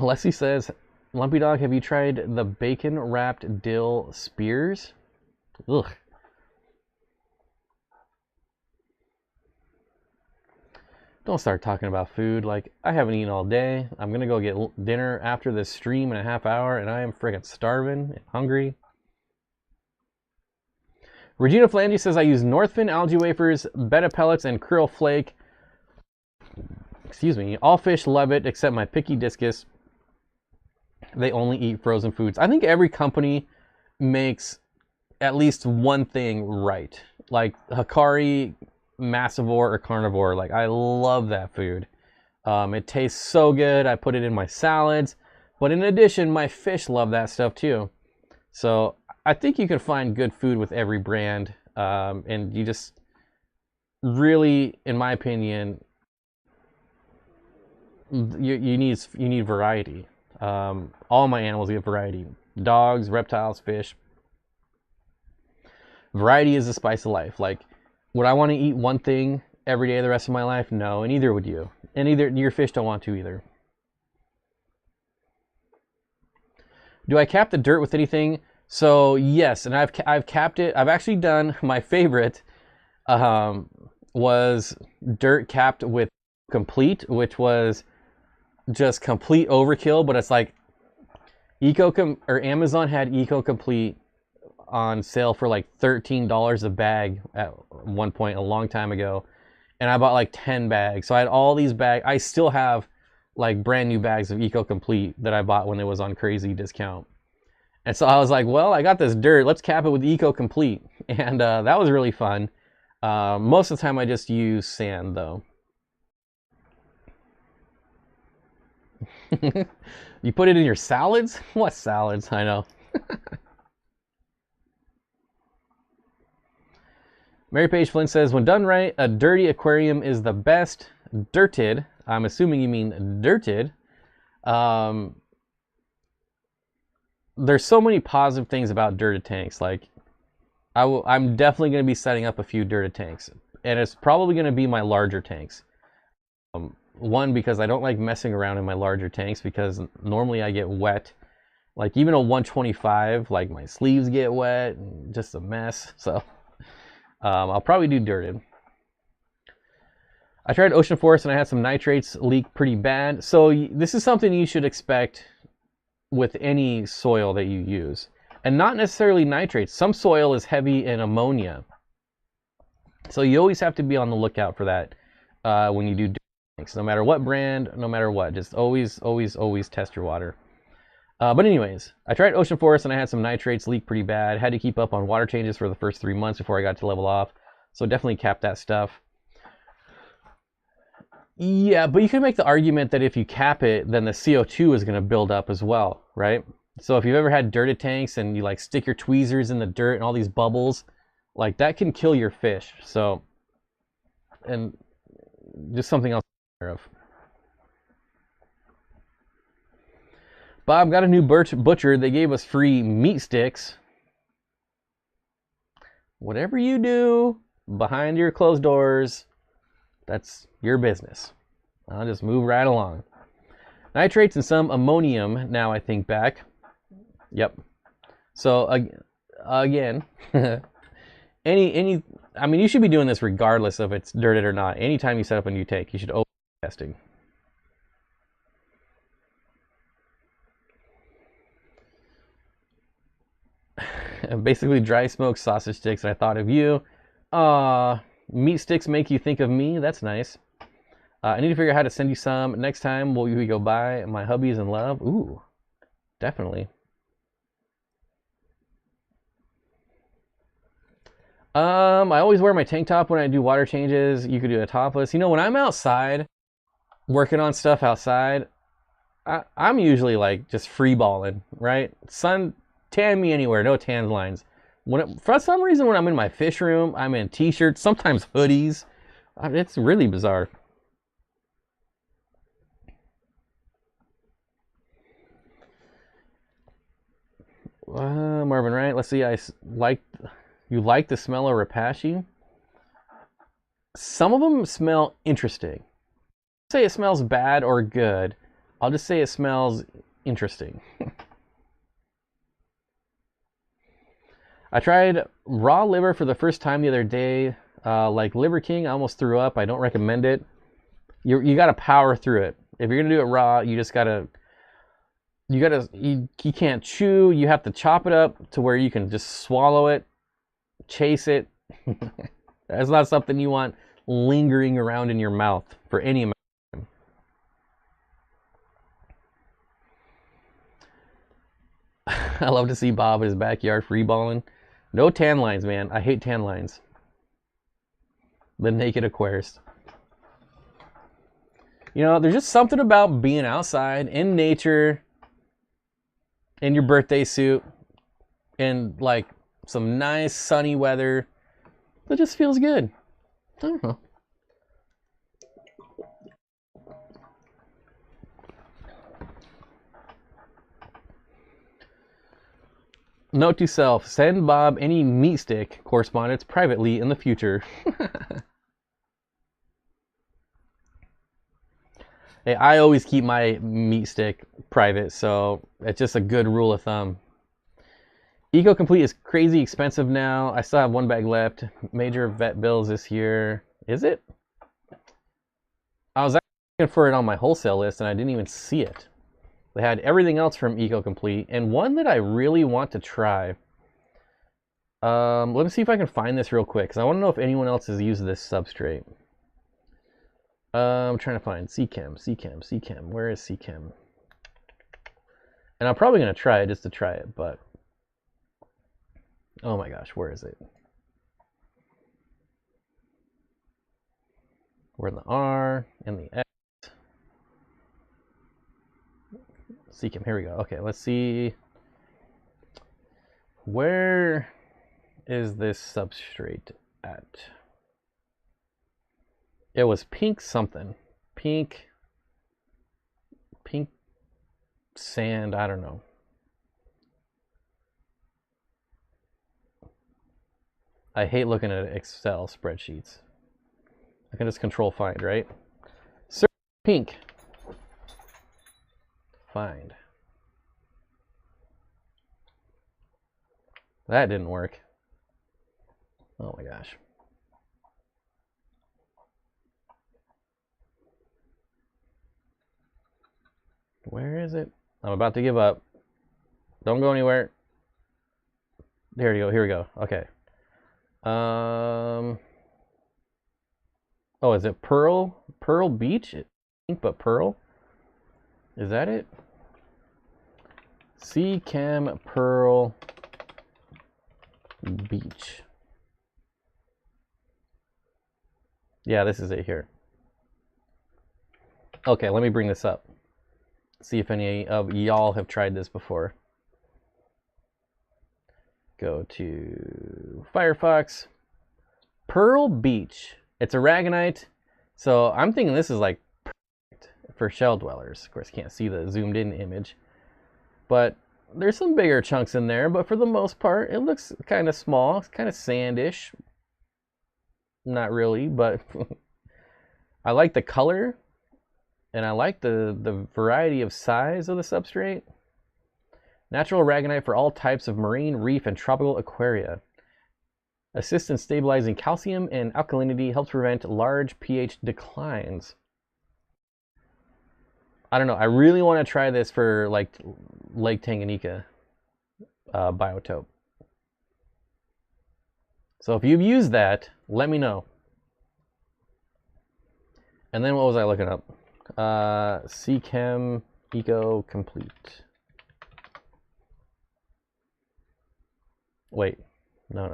Leslie says, Lumpy Dog, have you tried the bacon wrapped dill spears? Ugh. Don't start talking about food. Like, I haven't eaten all day. I'm gonna go get dinner after this stream in a half hour, and I am friggin' starving and hungry. Regina Flangy says, I use Northfin algae wafers, betta pellets, and krill flake. Excuse me. All fish love it except my picky discus. They only eat frozen foods. I think every company makes at least one thing right. Like Hikari, Massivore, or Carnivore. Like, I love that food. It tastes so good. I put it in my salads. But in addition, my fish love that stuff too. So I think you can find good food with every brand. And you just really, in my opinion, you need variety. All my animals get variety. Dogs, reptiles, fish. Variety is the spice of life. Like, would I want to eat one thing every day the rest of my life? No, and neither would you. And either your fish don't want to either. Do I cap the dirt with anything? So yes, and I've capped it. I've actually done my favorite was dirt capped with Complete, which was just complete overkill, but it's like Amazon had Eco Complete on sale for like $13 a bag at one point a long time ago, and I bought like 10 bags. So I had all these bags. I still have like brand new bags of Eco Complete that I bought when it was on crazy discount, And so I was like, well, I got this dirt. Let's cap it with Eco Complete. And that was really fun. Most of the time I just use sand, though. You put it in your salads? What salads? I know. Mary Page Flynn says, when done right, a dirty aquarium is the best. Dirted. I'm assuming you mean dirted. There's so many positive things about dirted tanks. Like, I'm definitely going to be setting up a few dirted tanks. And it's probably going to be my larger tanks. One, because I don't like messing around in my larger tanks because normally I get wet. Like, even a 125, like, my sleeves get wet and just a mess. So, I'll probably do dirted. I tried Ocean Forest and I had some nitrates leak pretty bad. So this is something you should expect with any soil that you use. And not necessarily nitrates. Some soil is heavy in ammonia. So you always have to be on the lookout for that when you do tanks. No matter what brand, no matter what. Just always test your water. But anyways, I tried Ocean Forest and I had some nitrates leak pretty bad. Had to keep up on water changes for the first 3 months before I got to level off. So definitely cap that stuff. Yeah, but you can make the argument that if you cap it, then the CO2 is going to build up as well, right? So if you've ever had dirted tanks and you like stick your tweezers in the dirt and all these bubbles, like that can kill your fish. So, and just something else to be aware of. Bob got a new butcher. They gave us free meat sticks. Whatever you do behind your closed doors, that's your business. I'll just move right along. Nitrates and some ammonium now, I think, back. Yep. So, again, I mean, you should be doing this regardless of it's dirted or not. Anytime you set up a new tank, you should always be testing. Basically, dry smoked sausage sticks. I thought of you. Meat sticks make you think of me. That's nice. I need to figure out how to send you some. Next time we go by. My hubby's in love. Ooh, definitely. I always wear my tank top when I do water changes. You could do a topless. You know, when I'm outside, working on stuff outside, I'm usually like just free balling, right? Sun, tan me anywhere, no tan lines. For some reason, when I'm in my fish room, I'm in t-shirts, sometimes hoodies. It's really bizarre. Marvin Wright, let's see. You like the smell of Rapashi? Some of them smell interesting. I'll say it smells bad or good. I'll just say it smells interesting. I tried raw liver for the first time the other day. Like Liver King, I almost threw up. I don't recommend it. You got to power through it. If you're gonna do it raw, you just gotta. You can't chew. You have to chop it up to where you can just swallow it, chase it. That's not something you want lingering around in your mouth for any amount of time. I love to see Bob in his backyard freeballing. No tan lines, man. I hate tan lines. The naked aquarist. You know, there's just something about being outside in nature, in your birthday suit, in like some nice sunny weather, that just feels good. I don't know. Note to self, send Bob any meat stick correspondence privately in the future. Hey, I always keep my meat stick private, so it's just a good rule of thumb. Eco Complete is crazy expensive now. I still have one bag left. Major vet bills this year. Is it? I was looking for it on my wholesale list and I didn't even see it. They had everything else from Eco Complete and one that I really want to try. Let me see if I can find this real quick because I want to know if anyone else has used this substrate. I'm trying to find Seachem. Where is Seachem? And I'm probably going to try it just to try it, but Oh my gosh, where is it? We're in the R and the X. Seek him. Here we go. Okay, let's see. Where is this substrate at? It was pink something. Pink sand, I don't know. I hate looking at Excel spreadsheets. I can just control find, right? Search pink. Find. That didn't work. Oh my gosh. Where is it? I'm about to give up. Don't go anywhere. There you go. Here we go. Okay. Oh, is it Pearl? Pearl Beach? Pink but Pearl? Is that it? Sea Chem Pearl Beach. Yeah, this is it here. Okay, let me bring this up. See if any of y'all have tried this before. Go to Firefox. Pearl Beach. It's aragonite. So I'm thinking this is like perfect for shell dwellers. Of course, you can't see the zoomed in image. But there's some bigger chunks in there. But for the most part, it looks kind of small. It's kind of sandish. Not really, but I like the color. And I like the variety of size of the substrate. Natural aragonite for all types of marine, reef, and tropical aquaria. Assists in stabilizing calcium and alkalinity, helps prevent large pH declines. I don't know. I really want to try this for like Lake Tanganyika biotope. So if you've used that, let me know. And then what was I looking up? Sea Chem Eco Complete. Wait. No.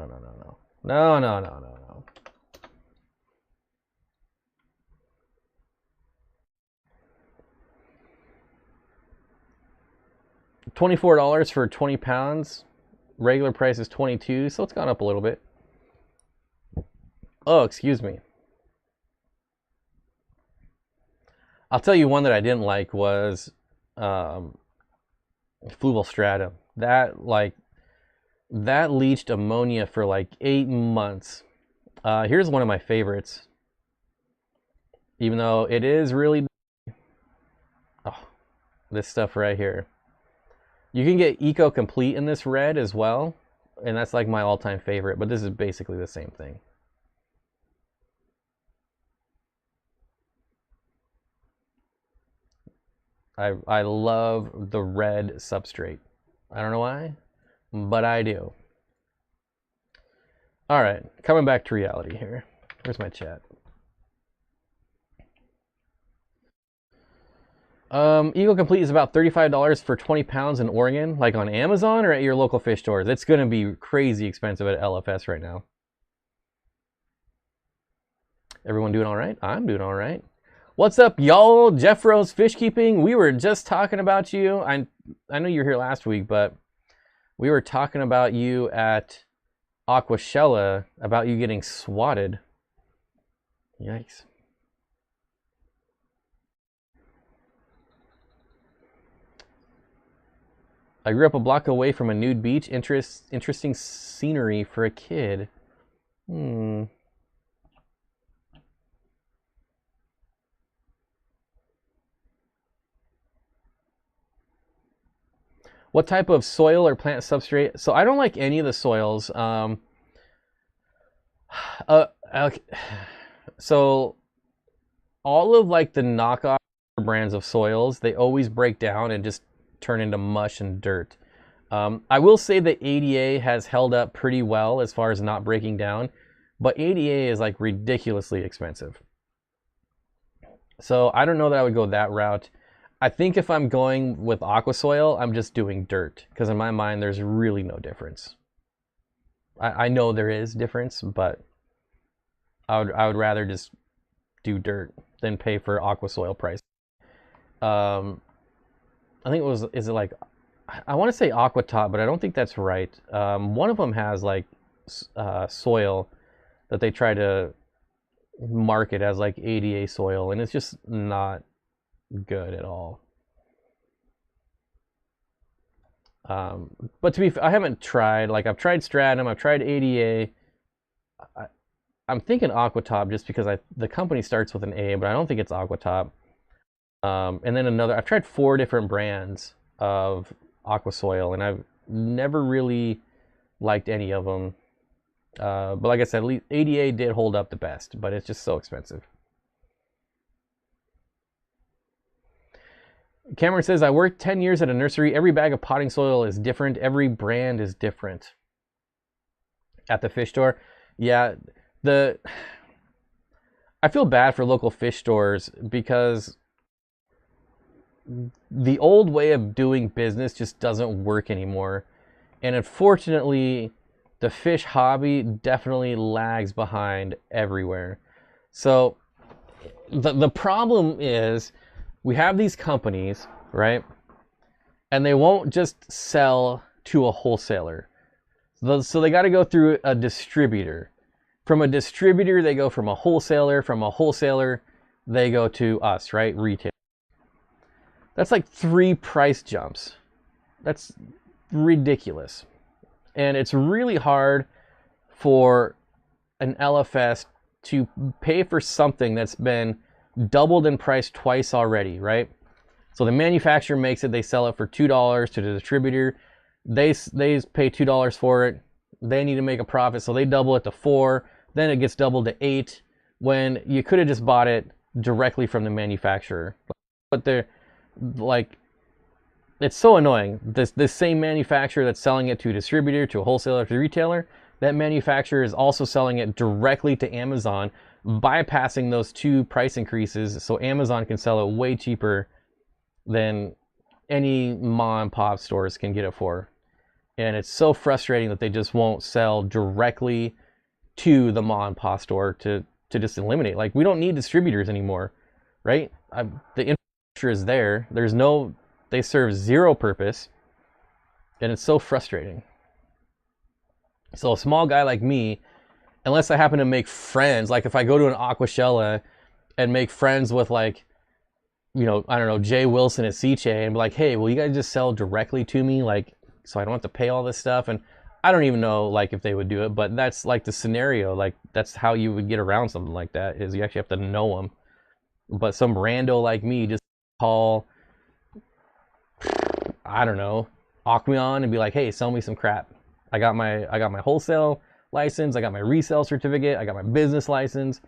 $24 for 20 pounds. Regular price is $22, so it's gone up a little bit. Oh, excuse me. I'll tell you one that I didn't like was Fluval stratum. That leached ammonia for like 8 months. Here's one of my favorites. Even though it is really... Oh, this stuff right here. You can get Eco Complete in this red as well. And that's like my all-time favorite. But this is basically the same thing. I love the red substrate. I don't know why, but I do. All right, coming back to reality here. Where's my chat? Eco Complete is about $35 for 20 pounds in Oregon, like on Amazon or at your local fish stores. It's going to be crazy expensive at LFS right now. Everyone doing all right? I'm doing all right. What's up, y'all? Jeff Rose Fish Keeping. We were just talking about you. I know you were here last week, but we were talking about you at Aquashella, about you getting swatted. Yikes. I grew up a block away from a nude beach. Interesting scenery for a kid. What type of soil or plant substrate? So I don't like any of the soils. So all of like the knockoff brands of soils, they always break down and just turn into mush and dirt. I will say that ADA has held up pretty well as far as not breaking down, but ADA is like ridiculously expensive. So I don't know that I would go that route. I think if I'm going with aqua soil, I'm just doing dirt, because in my mind, there's really no difference. I know there is difference, but I would rather just do dirt than pay for aqua soil price. I think it was, is it like, I want to say aqua top, but I don't think that's right. One of them has like soil that they try to market as like ADA soil, and it's just not good at all. But to be, I haven't tried, like I've tried Stratum, I've tried ADA. I'm thinking Aquatop just because the company starts with an A, but I don't think it's Aquatop. And then another, I've tried 4 different brands of aqua soil, and I've never really liked any of them. But like I said, at least ADA did hold up the best, but it's just so expensive. Cameron says, I worked 10 years at a nursery. Every bag of potting soil is different. Every brand is different. At the fish store, yeah, I feel bad for local fish stores because the old way of doing business just doesn't work anymore. And unfortunately, the fish hobby definitely lags behind everywhere. So the problem is we have these companies, right? And they won't just sell to a wholesaler. So they got to go through a distributor. From a distributor, they go from a wholesaler. From a wholesaler, they go to us, right? Retail. That's like 3 price jumps. That's ridiculous. And it's really hard for an LFS to pay for something that's been doubled in price twice already, right? So the manufacturer makes it, they sell it for $2 to the distributor. They pay $2 for it. They need to make a profit, so they double it to 4. Then it gets doubled to 8 when you could have just bought it directly from the manufacturer. But they're like, it's so annoying. This same manufacturer that's selling it to a distributor, to a wholesaler, to a retailer, that manufacturer is also selling it directly to Amazon, bypassing those 2 price increases, so Amazon can sell it way cheaper than any mom and pop stores can get it for. And it's so frustrating that they just won't sell directly to the mom and pop store to just eliminate. Like, we don't need distributors anymore, right? The infrastructure is there. They serve 0 purpose, and it's so frustrating. So a small guy like me, unless I happen to make friends, like if I go to an Aquashella and make friends with, like, you know, I don't know, Jay Wilson at Seachay, and be like, hey, will you guys just sell directly to me, like, so I don't have to pay all this stuff? And I don't even know, like, if they would do it, but that's like the scenario. Like, that's how you would get around something like that, is you actually have to know them. But some rando like me just call, I don't know, Aquion and be like, hey, sell me some crap. I got my wholesale license, I got my resale certificate, I got my business license.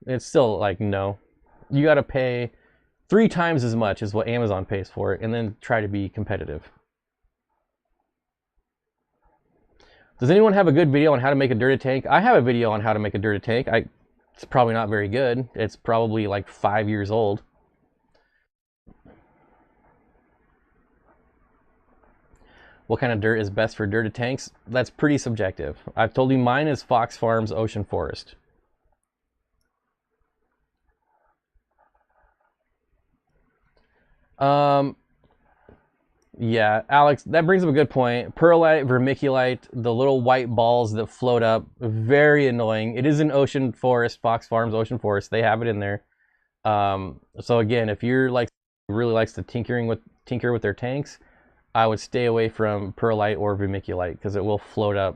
It's still like, no. You got to pay 3 times as much as what Amazon pays for it, and then try to be competitive. Does anyone have a good video on how to make a dirted tank? I have a video on how to make a dirted tank. It's probably not very good. It's probably like 5 years old. What kind of dirt is best for dirted tanks? That's pretty subjective. I've told you mine is Fox Farms Ocean Forest. Yeah, Alex, that brings up a good point. Perlite, vermiculite, the little white balls that float up, very annoying. It is an Ocean Forest, Fox Farms Ocean Forest. They have it in there. So again, if you're like really likes to tinker with their tanks, I would stay away from perlite or vermiculite because it will float up,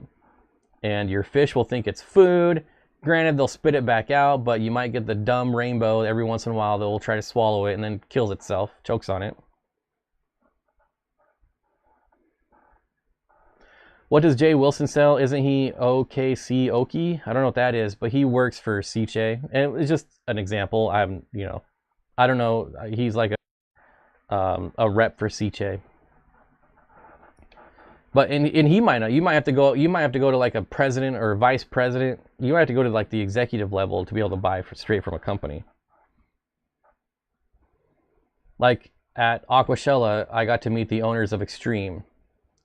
and your fish will think it's food. Granted, they'll spit it back out, but you might get the dumb rainbow every once in a while that will try to swallow it and then kills itself, chokes on it. What does Jay Wilson sell? Isn't he OKC Oki? I don't know what that is, but he works for Seachay. And it's just an example. I don't know. He's like a rep for Seachay. But and he might not. You might have to go to like a president or a vice president. You might have to go to like the executive level to be able to buy straight from a company. Like at Aquashella, I got to meet the owners of Extreme.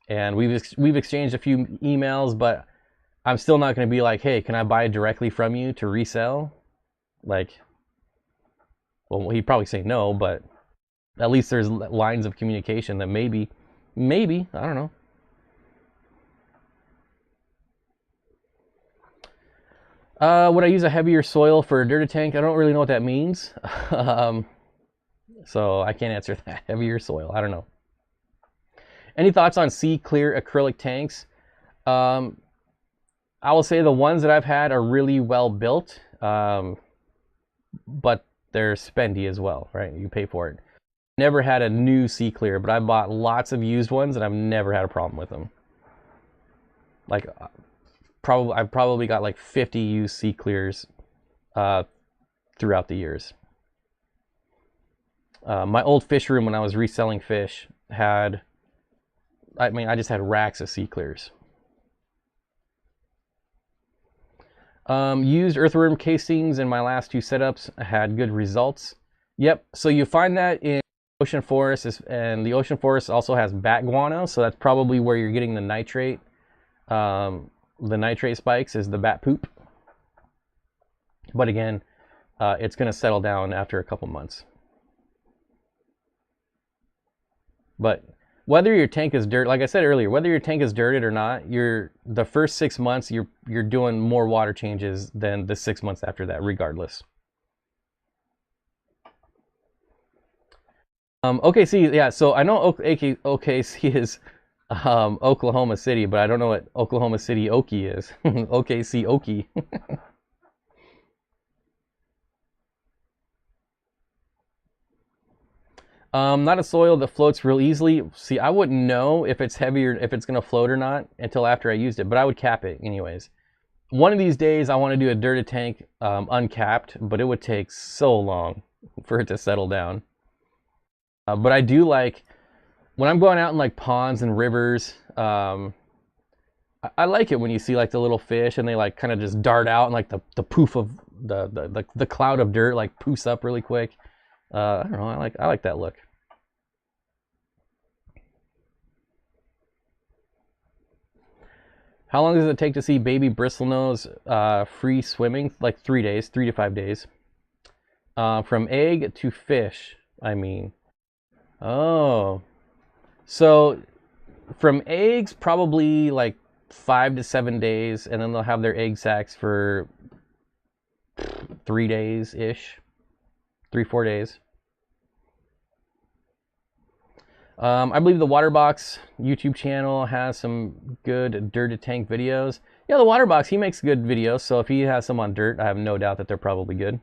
And we've exchanged a few emails, but I'm still not going to be like, hey, can I buy directly from you to resell? Like, well, he'd probably say no, but at least there's lines of communication that maybe, I don't know. Would I use a heavier soil for a dirty tank? I don't really know what that means. So I can't answer that. Heavier soil, I don't know. Any thoughts on sea clear acrylic tanks? I will say the ones that I've had are really well built, but they're spendy as well, right? You pay for it. Never had a new sea clear, but I bought lots of used ones and I've never had a problem with them. Like, I've probably got like 50 used sea clears throughout the years. My old fish room when I was reselling fish had, I just had racks of sea clears. Used earthworm casings in my last 2 setups. I had good results. Yep, so you find that in ocean forests, and the ocean forest also has bat guano, so that's probably where you're getting the nitrate. The nitrate spikes is the bat poop. But again, it's going to settle down after a couple months. But whether your tank is dirt, like I said earlier, whether your tank is dirted or not, the first 6 months you're doing more water changes than the 6 months after that, regardless. OKC, yeah. So I know OKC is Oklahoma City, but I don't know what Oklahoma City Okie is. OKC Okie. Not a soil that floats real easily. See, I wouldn't know if it's heavy or if it's going to float or not until after I used it, but I would cap it anyways. One of these days I want to do a dirty tank uncapped, but it would take so long for it to settle down. But I do like, when I'm going out in like ponds and rivers, I like it when you see like the little fish and they like kind of just dart out and like the poof of the cloud of dirt like poofs up really quick. I don't know, I like that look. How long does it take to see baby bristlenose free swimming? Like 3 days, 3 to 5 days. From egg to fish, I mean. Oh. So from eggs, probably like 5 to 7 days, and then they'll have their egg sacs for 3 days-ish. 3-4 days. I believe the Waterbox YouTube channel has some good dirty tank videos. Yeah, the Waterbox, he makes good videos, so if he has some on dirt, I have no doubt that they're probably good.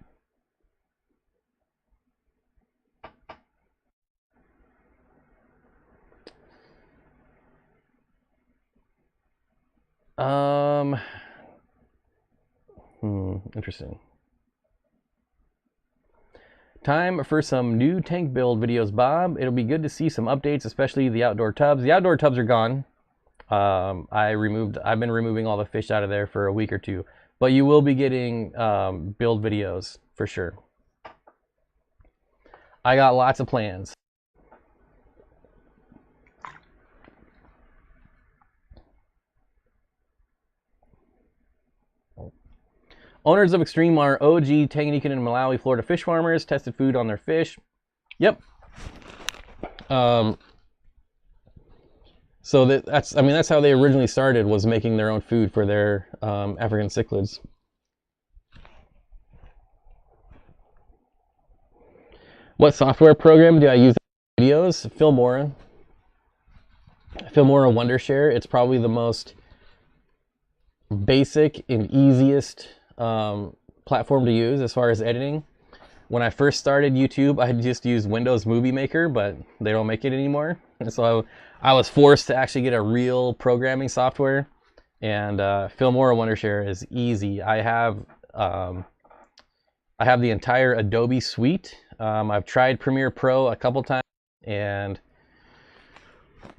Interesting. Time for some new tank build videos, Bob. It'll be good to see some updates, especially the outdoor tubs. The outdoor tubs are gone. I've been removing all the fish out of there for a week or 2, but you will be getting build videos for sure. I got lots of plans. Owners of Extreme are OG Tanganyika and Malawi, Florida fish farmers. Tested food on their fish. Yep. So that's how they originally started, was making their own food for their African cichlids. What software program do I use in videos? Filmora Wondershare. It's probably the most basic and easiest platform to use as far as editing. When I first started YouTube, I just used Windows Movie Maker, but they don't make it anymore. And so I was forced to actually get a real programming software. And Filmora Wondershare is easy. I have the entire Adobe suite. I've tried Premiere Pro a couple times, and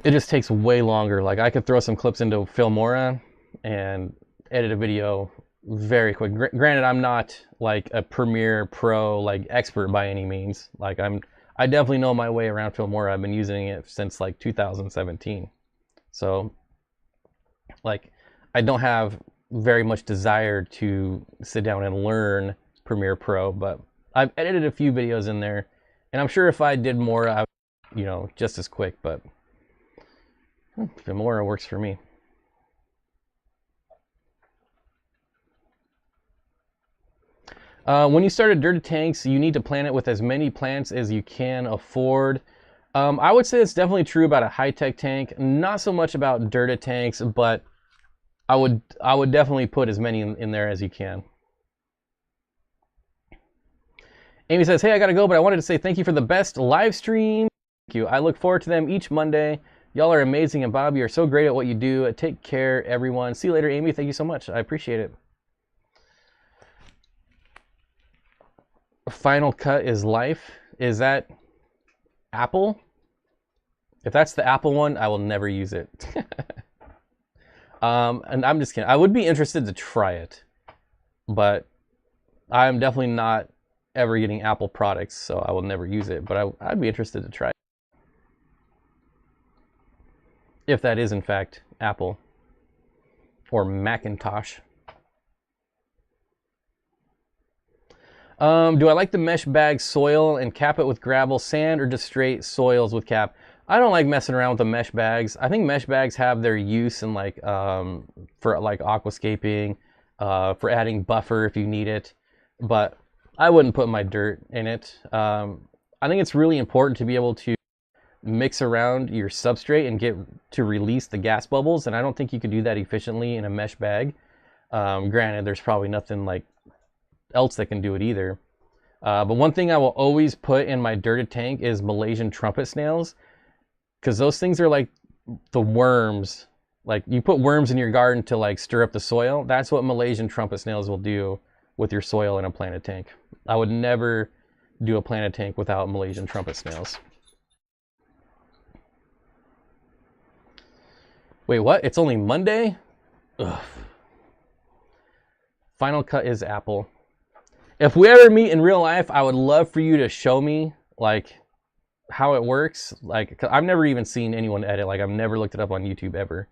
it just takes way longer. Like, I could throw some clips into Filmora and edit a video very quick. Granted, I'm not like a Premiere Pro like expert by any means. Like, I definitely know my way around Filmora. I've been using it since like 2017. So like, I don't have very much desired to sit down and learn Premiere Pro, but I've edited a few videos in there, and I'm sure if I did more, I would, you know, just as quick, but the more works for me. When you start a dirty tanks, you need to plan it with as many plants as you can afford. I would say it's definitely true about a high-tech tank, not so much about dirty tanks, but I would definitely put as many in there as you can. Amy says, hey, I gotta go, but I wanted to say thank you for the best live stream. Thank you. I look forward to them each Monday. Y'all are amazing, and Bob, you're so great at what you do. Take care, everyone. See you later, Amy. Thank you so much. I appreciate it. Final Cut is life. Is that Apple? If that's the Apple one, I will never use it. And I'm just kidding. I would be interested to try it, but I'm definitely not ever getting Apple products, so I will never use it, but I'd be interested to try it. If that is in fact Apple or Macintosh. Do I like the mesh bag soil and cap it with gravel, sand, or just straight soils with cap? I don't like messing around with the mesh bags. I think mesh bags have their use in like for like aquascaping, for adding buffer if you need it, but I wouldn't put my dirt in it. I think it's really important to be able to mix around your substrate and get to release the gas bubbles, and I don't think you can do that efficiently in a mesh bag. Granted, there's probably nothing like else that can do it either. But one thing I will always put in my dirted tank is Malaysian trumpet snails, because those things are like the worms. Like you put worms in your garden to like stir up the soil. That's what Malaysian trumpet snails will do with your soil in a planted tank. I would never do a planted tank without Malaysian trumpet snails. Wait, what? It's only Monday? Ugh. Final Cut is Apple. If we ever meet in real life, I would love for you to show me like how it works. Like, 'cause I've never even seen anyone edit. Like, I've never looked it up on YouTube ever.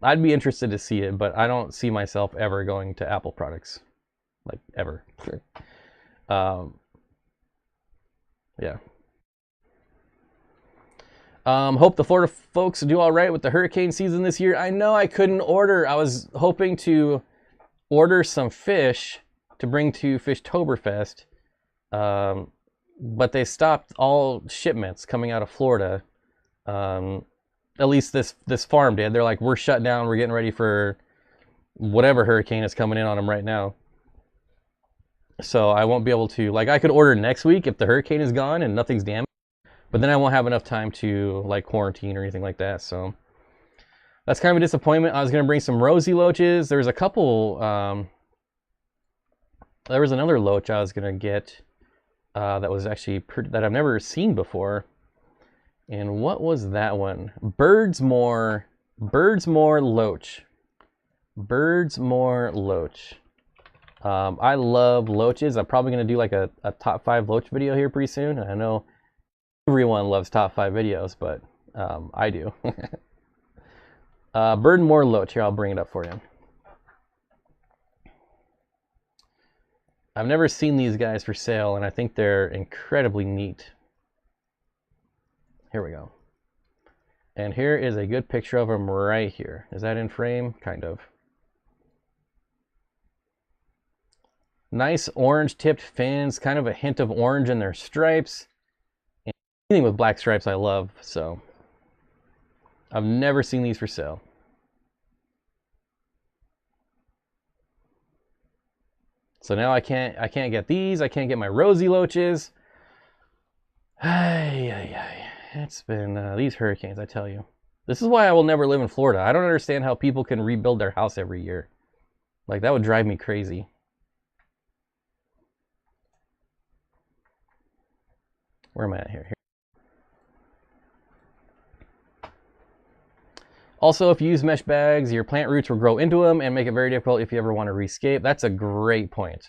I'd be interested to see it, but I don't see myself ever going to Apple products, like ever. Yeah. Hope the Florida folks do all right with the hurricane season this year. I know I couldn't order. I was hoping to order some fish to bring to Fishtoberfest, but they stopped all shipments coming out of Florida. At least this farm did. They're like, we're shut down. We're getting ready for whatever hurricane is coming in on them right now. So I won't be able to, like, I could order next week if the hurricane is gone and nothing's damaged, but then I won't have enough time to like quarantine or anything like that. So that's kind of a disappointment. I was going to bring some rosy loaches. There was a couple, there was another loach I was going to get that was actually that I've never seen before. And what was that one? Birdsmore loach. Birdsmore loach. I love loaches. I'm probably going to do like a top 5 loach video here pretty soon. I know everyone loves top 5 videos, but I do. Birdsmore loach. Here, I'll bring it up for you. I've never seen these guys for sale, and I think they're incredibly neat. Here we go. And here is a good picture of them right here. Is that in frame? Kind of. Nice orange tipped fins, kind of a hint of orange in their stripes. And anything with black stripes I love, so I've never seen these for sale. So now I can't get these. I can't get my rosy loaches. It's been these hurricanes, I tell you. This is why I will never live in Florida. I don't understand how people can rebuild their house every year. Like, that would drive me crazy. Where am I at here? Also, if you use mesh bags, your plant roots will grow into them and make it very difficult if you ever want to rescape. That's a great point.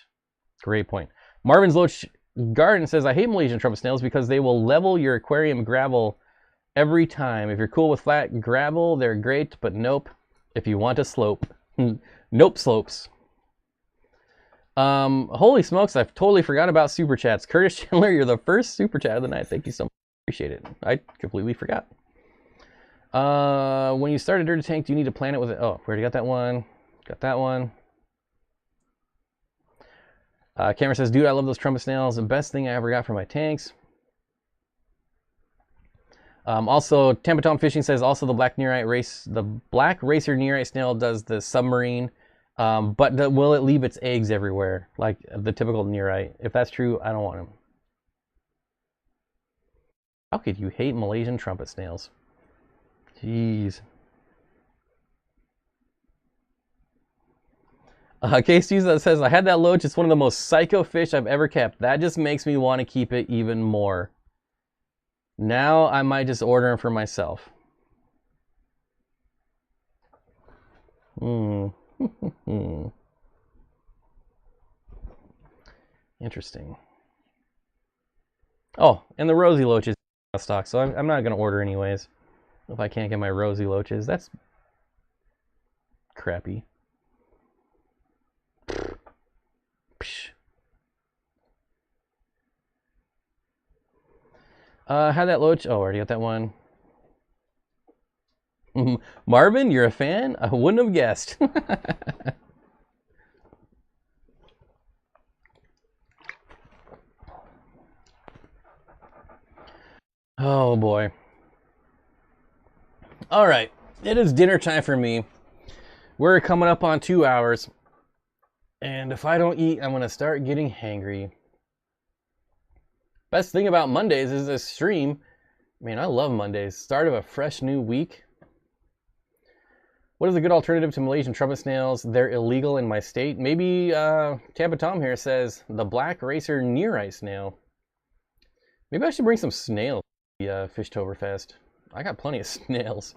Great point. Marvin's Loach Garden says, I hate Malaysian trumpet snails because they will level your aquarium gravel every time. If you're cool with flat gravel, they're great, but nope. If you want a slope, Nope slopes. Holy smokes, I've totally forgot about super chats. Curtis Chandler, you're the first super chat of the night. Thank you so much. Appreciate it. I completely forgot. When you start a dirty tank, do you need to plan it with it? Oh, we already got that one. Got that one. Cameron says, dude, I love those trumpet snails. The best thing I ever got for my tanks. Also, Tampa Tom Fishing says, also the black racer nearite snail does the submarine. But will it leave its eggs everywhere, like the typical nearite? If that's true, I don't want them. How could you hate Malaysian trumpet snails? Jeez. Casey says, I had that loach. It's one of the most psycho fish I've ever kept. That just makes me want to keep it even more. Now I might just order them for myself. Interesting. Oh, and the rosy loach is out of stock, so I'm not going to order anyways. If I can't get my rosy loaches, that's crappy. Had that loach. Oh, already got that one. Marvin, you're a fan? I wouldn't have guessed. Oh boy. All right, it is dinner time for me. We're coming up on 2 hours. And if I don't eat, I'm going to start getting hangry. Best thing about Mondays is this stream. Man, I love Mondays. Start of a fresh new week. What is a good alternative to Malaysian trumpet snails? They're illegal in my state. Maybe Tampa Tom here says the black racer nearite snail. Maybe I should bring some snails to the Fishtoberfest. I got plenty of snails.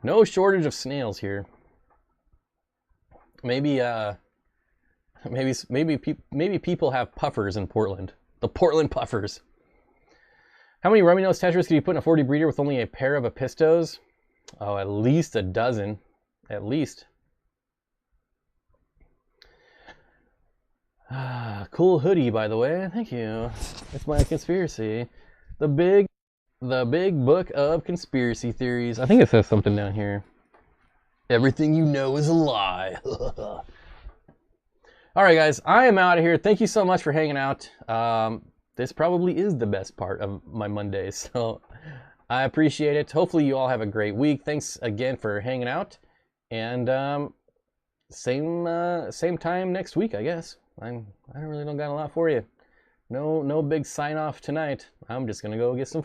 No shortage of snails here. Maybe people have puffers in Portland. The Portland puffers. How many rummy nose tetras can you put in a 40 breeder with only a pair of apistos? Oh, at least a dozen. At least. Cool hoodie, by the way. Thank you. It's my conspiracy. The big book of conspiracy theories. I think it says something down here. Everything you know is a lie. All right, guys, I am out of here. Thank you so much for hanging out. This probably is the best part of my Mondays, so I appreciate it. Hopefully you all have a great week. Thanks again for hanging out, and same time next week, I guess. I really don't got a lot for you. No big sign off tonight. I'm just gonna go get some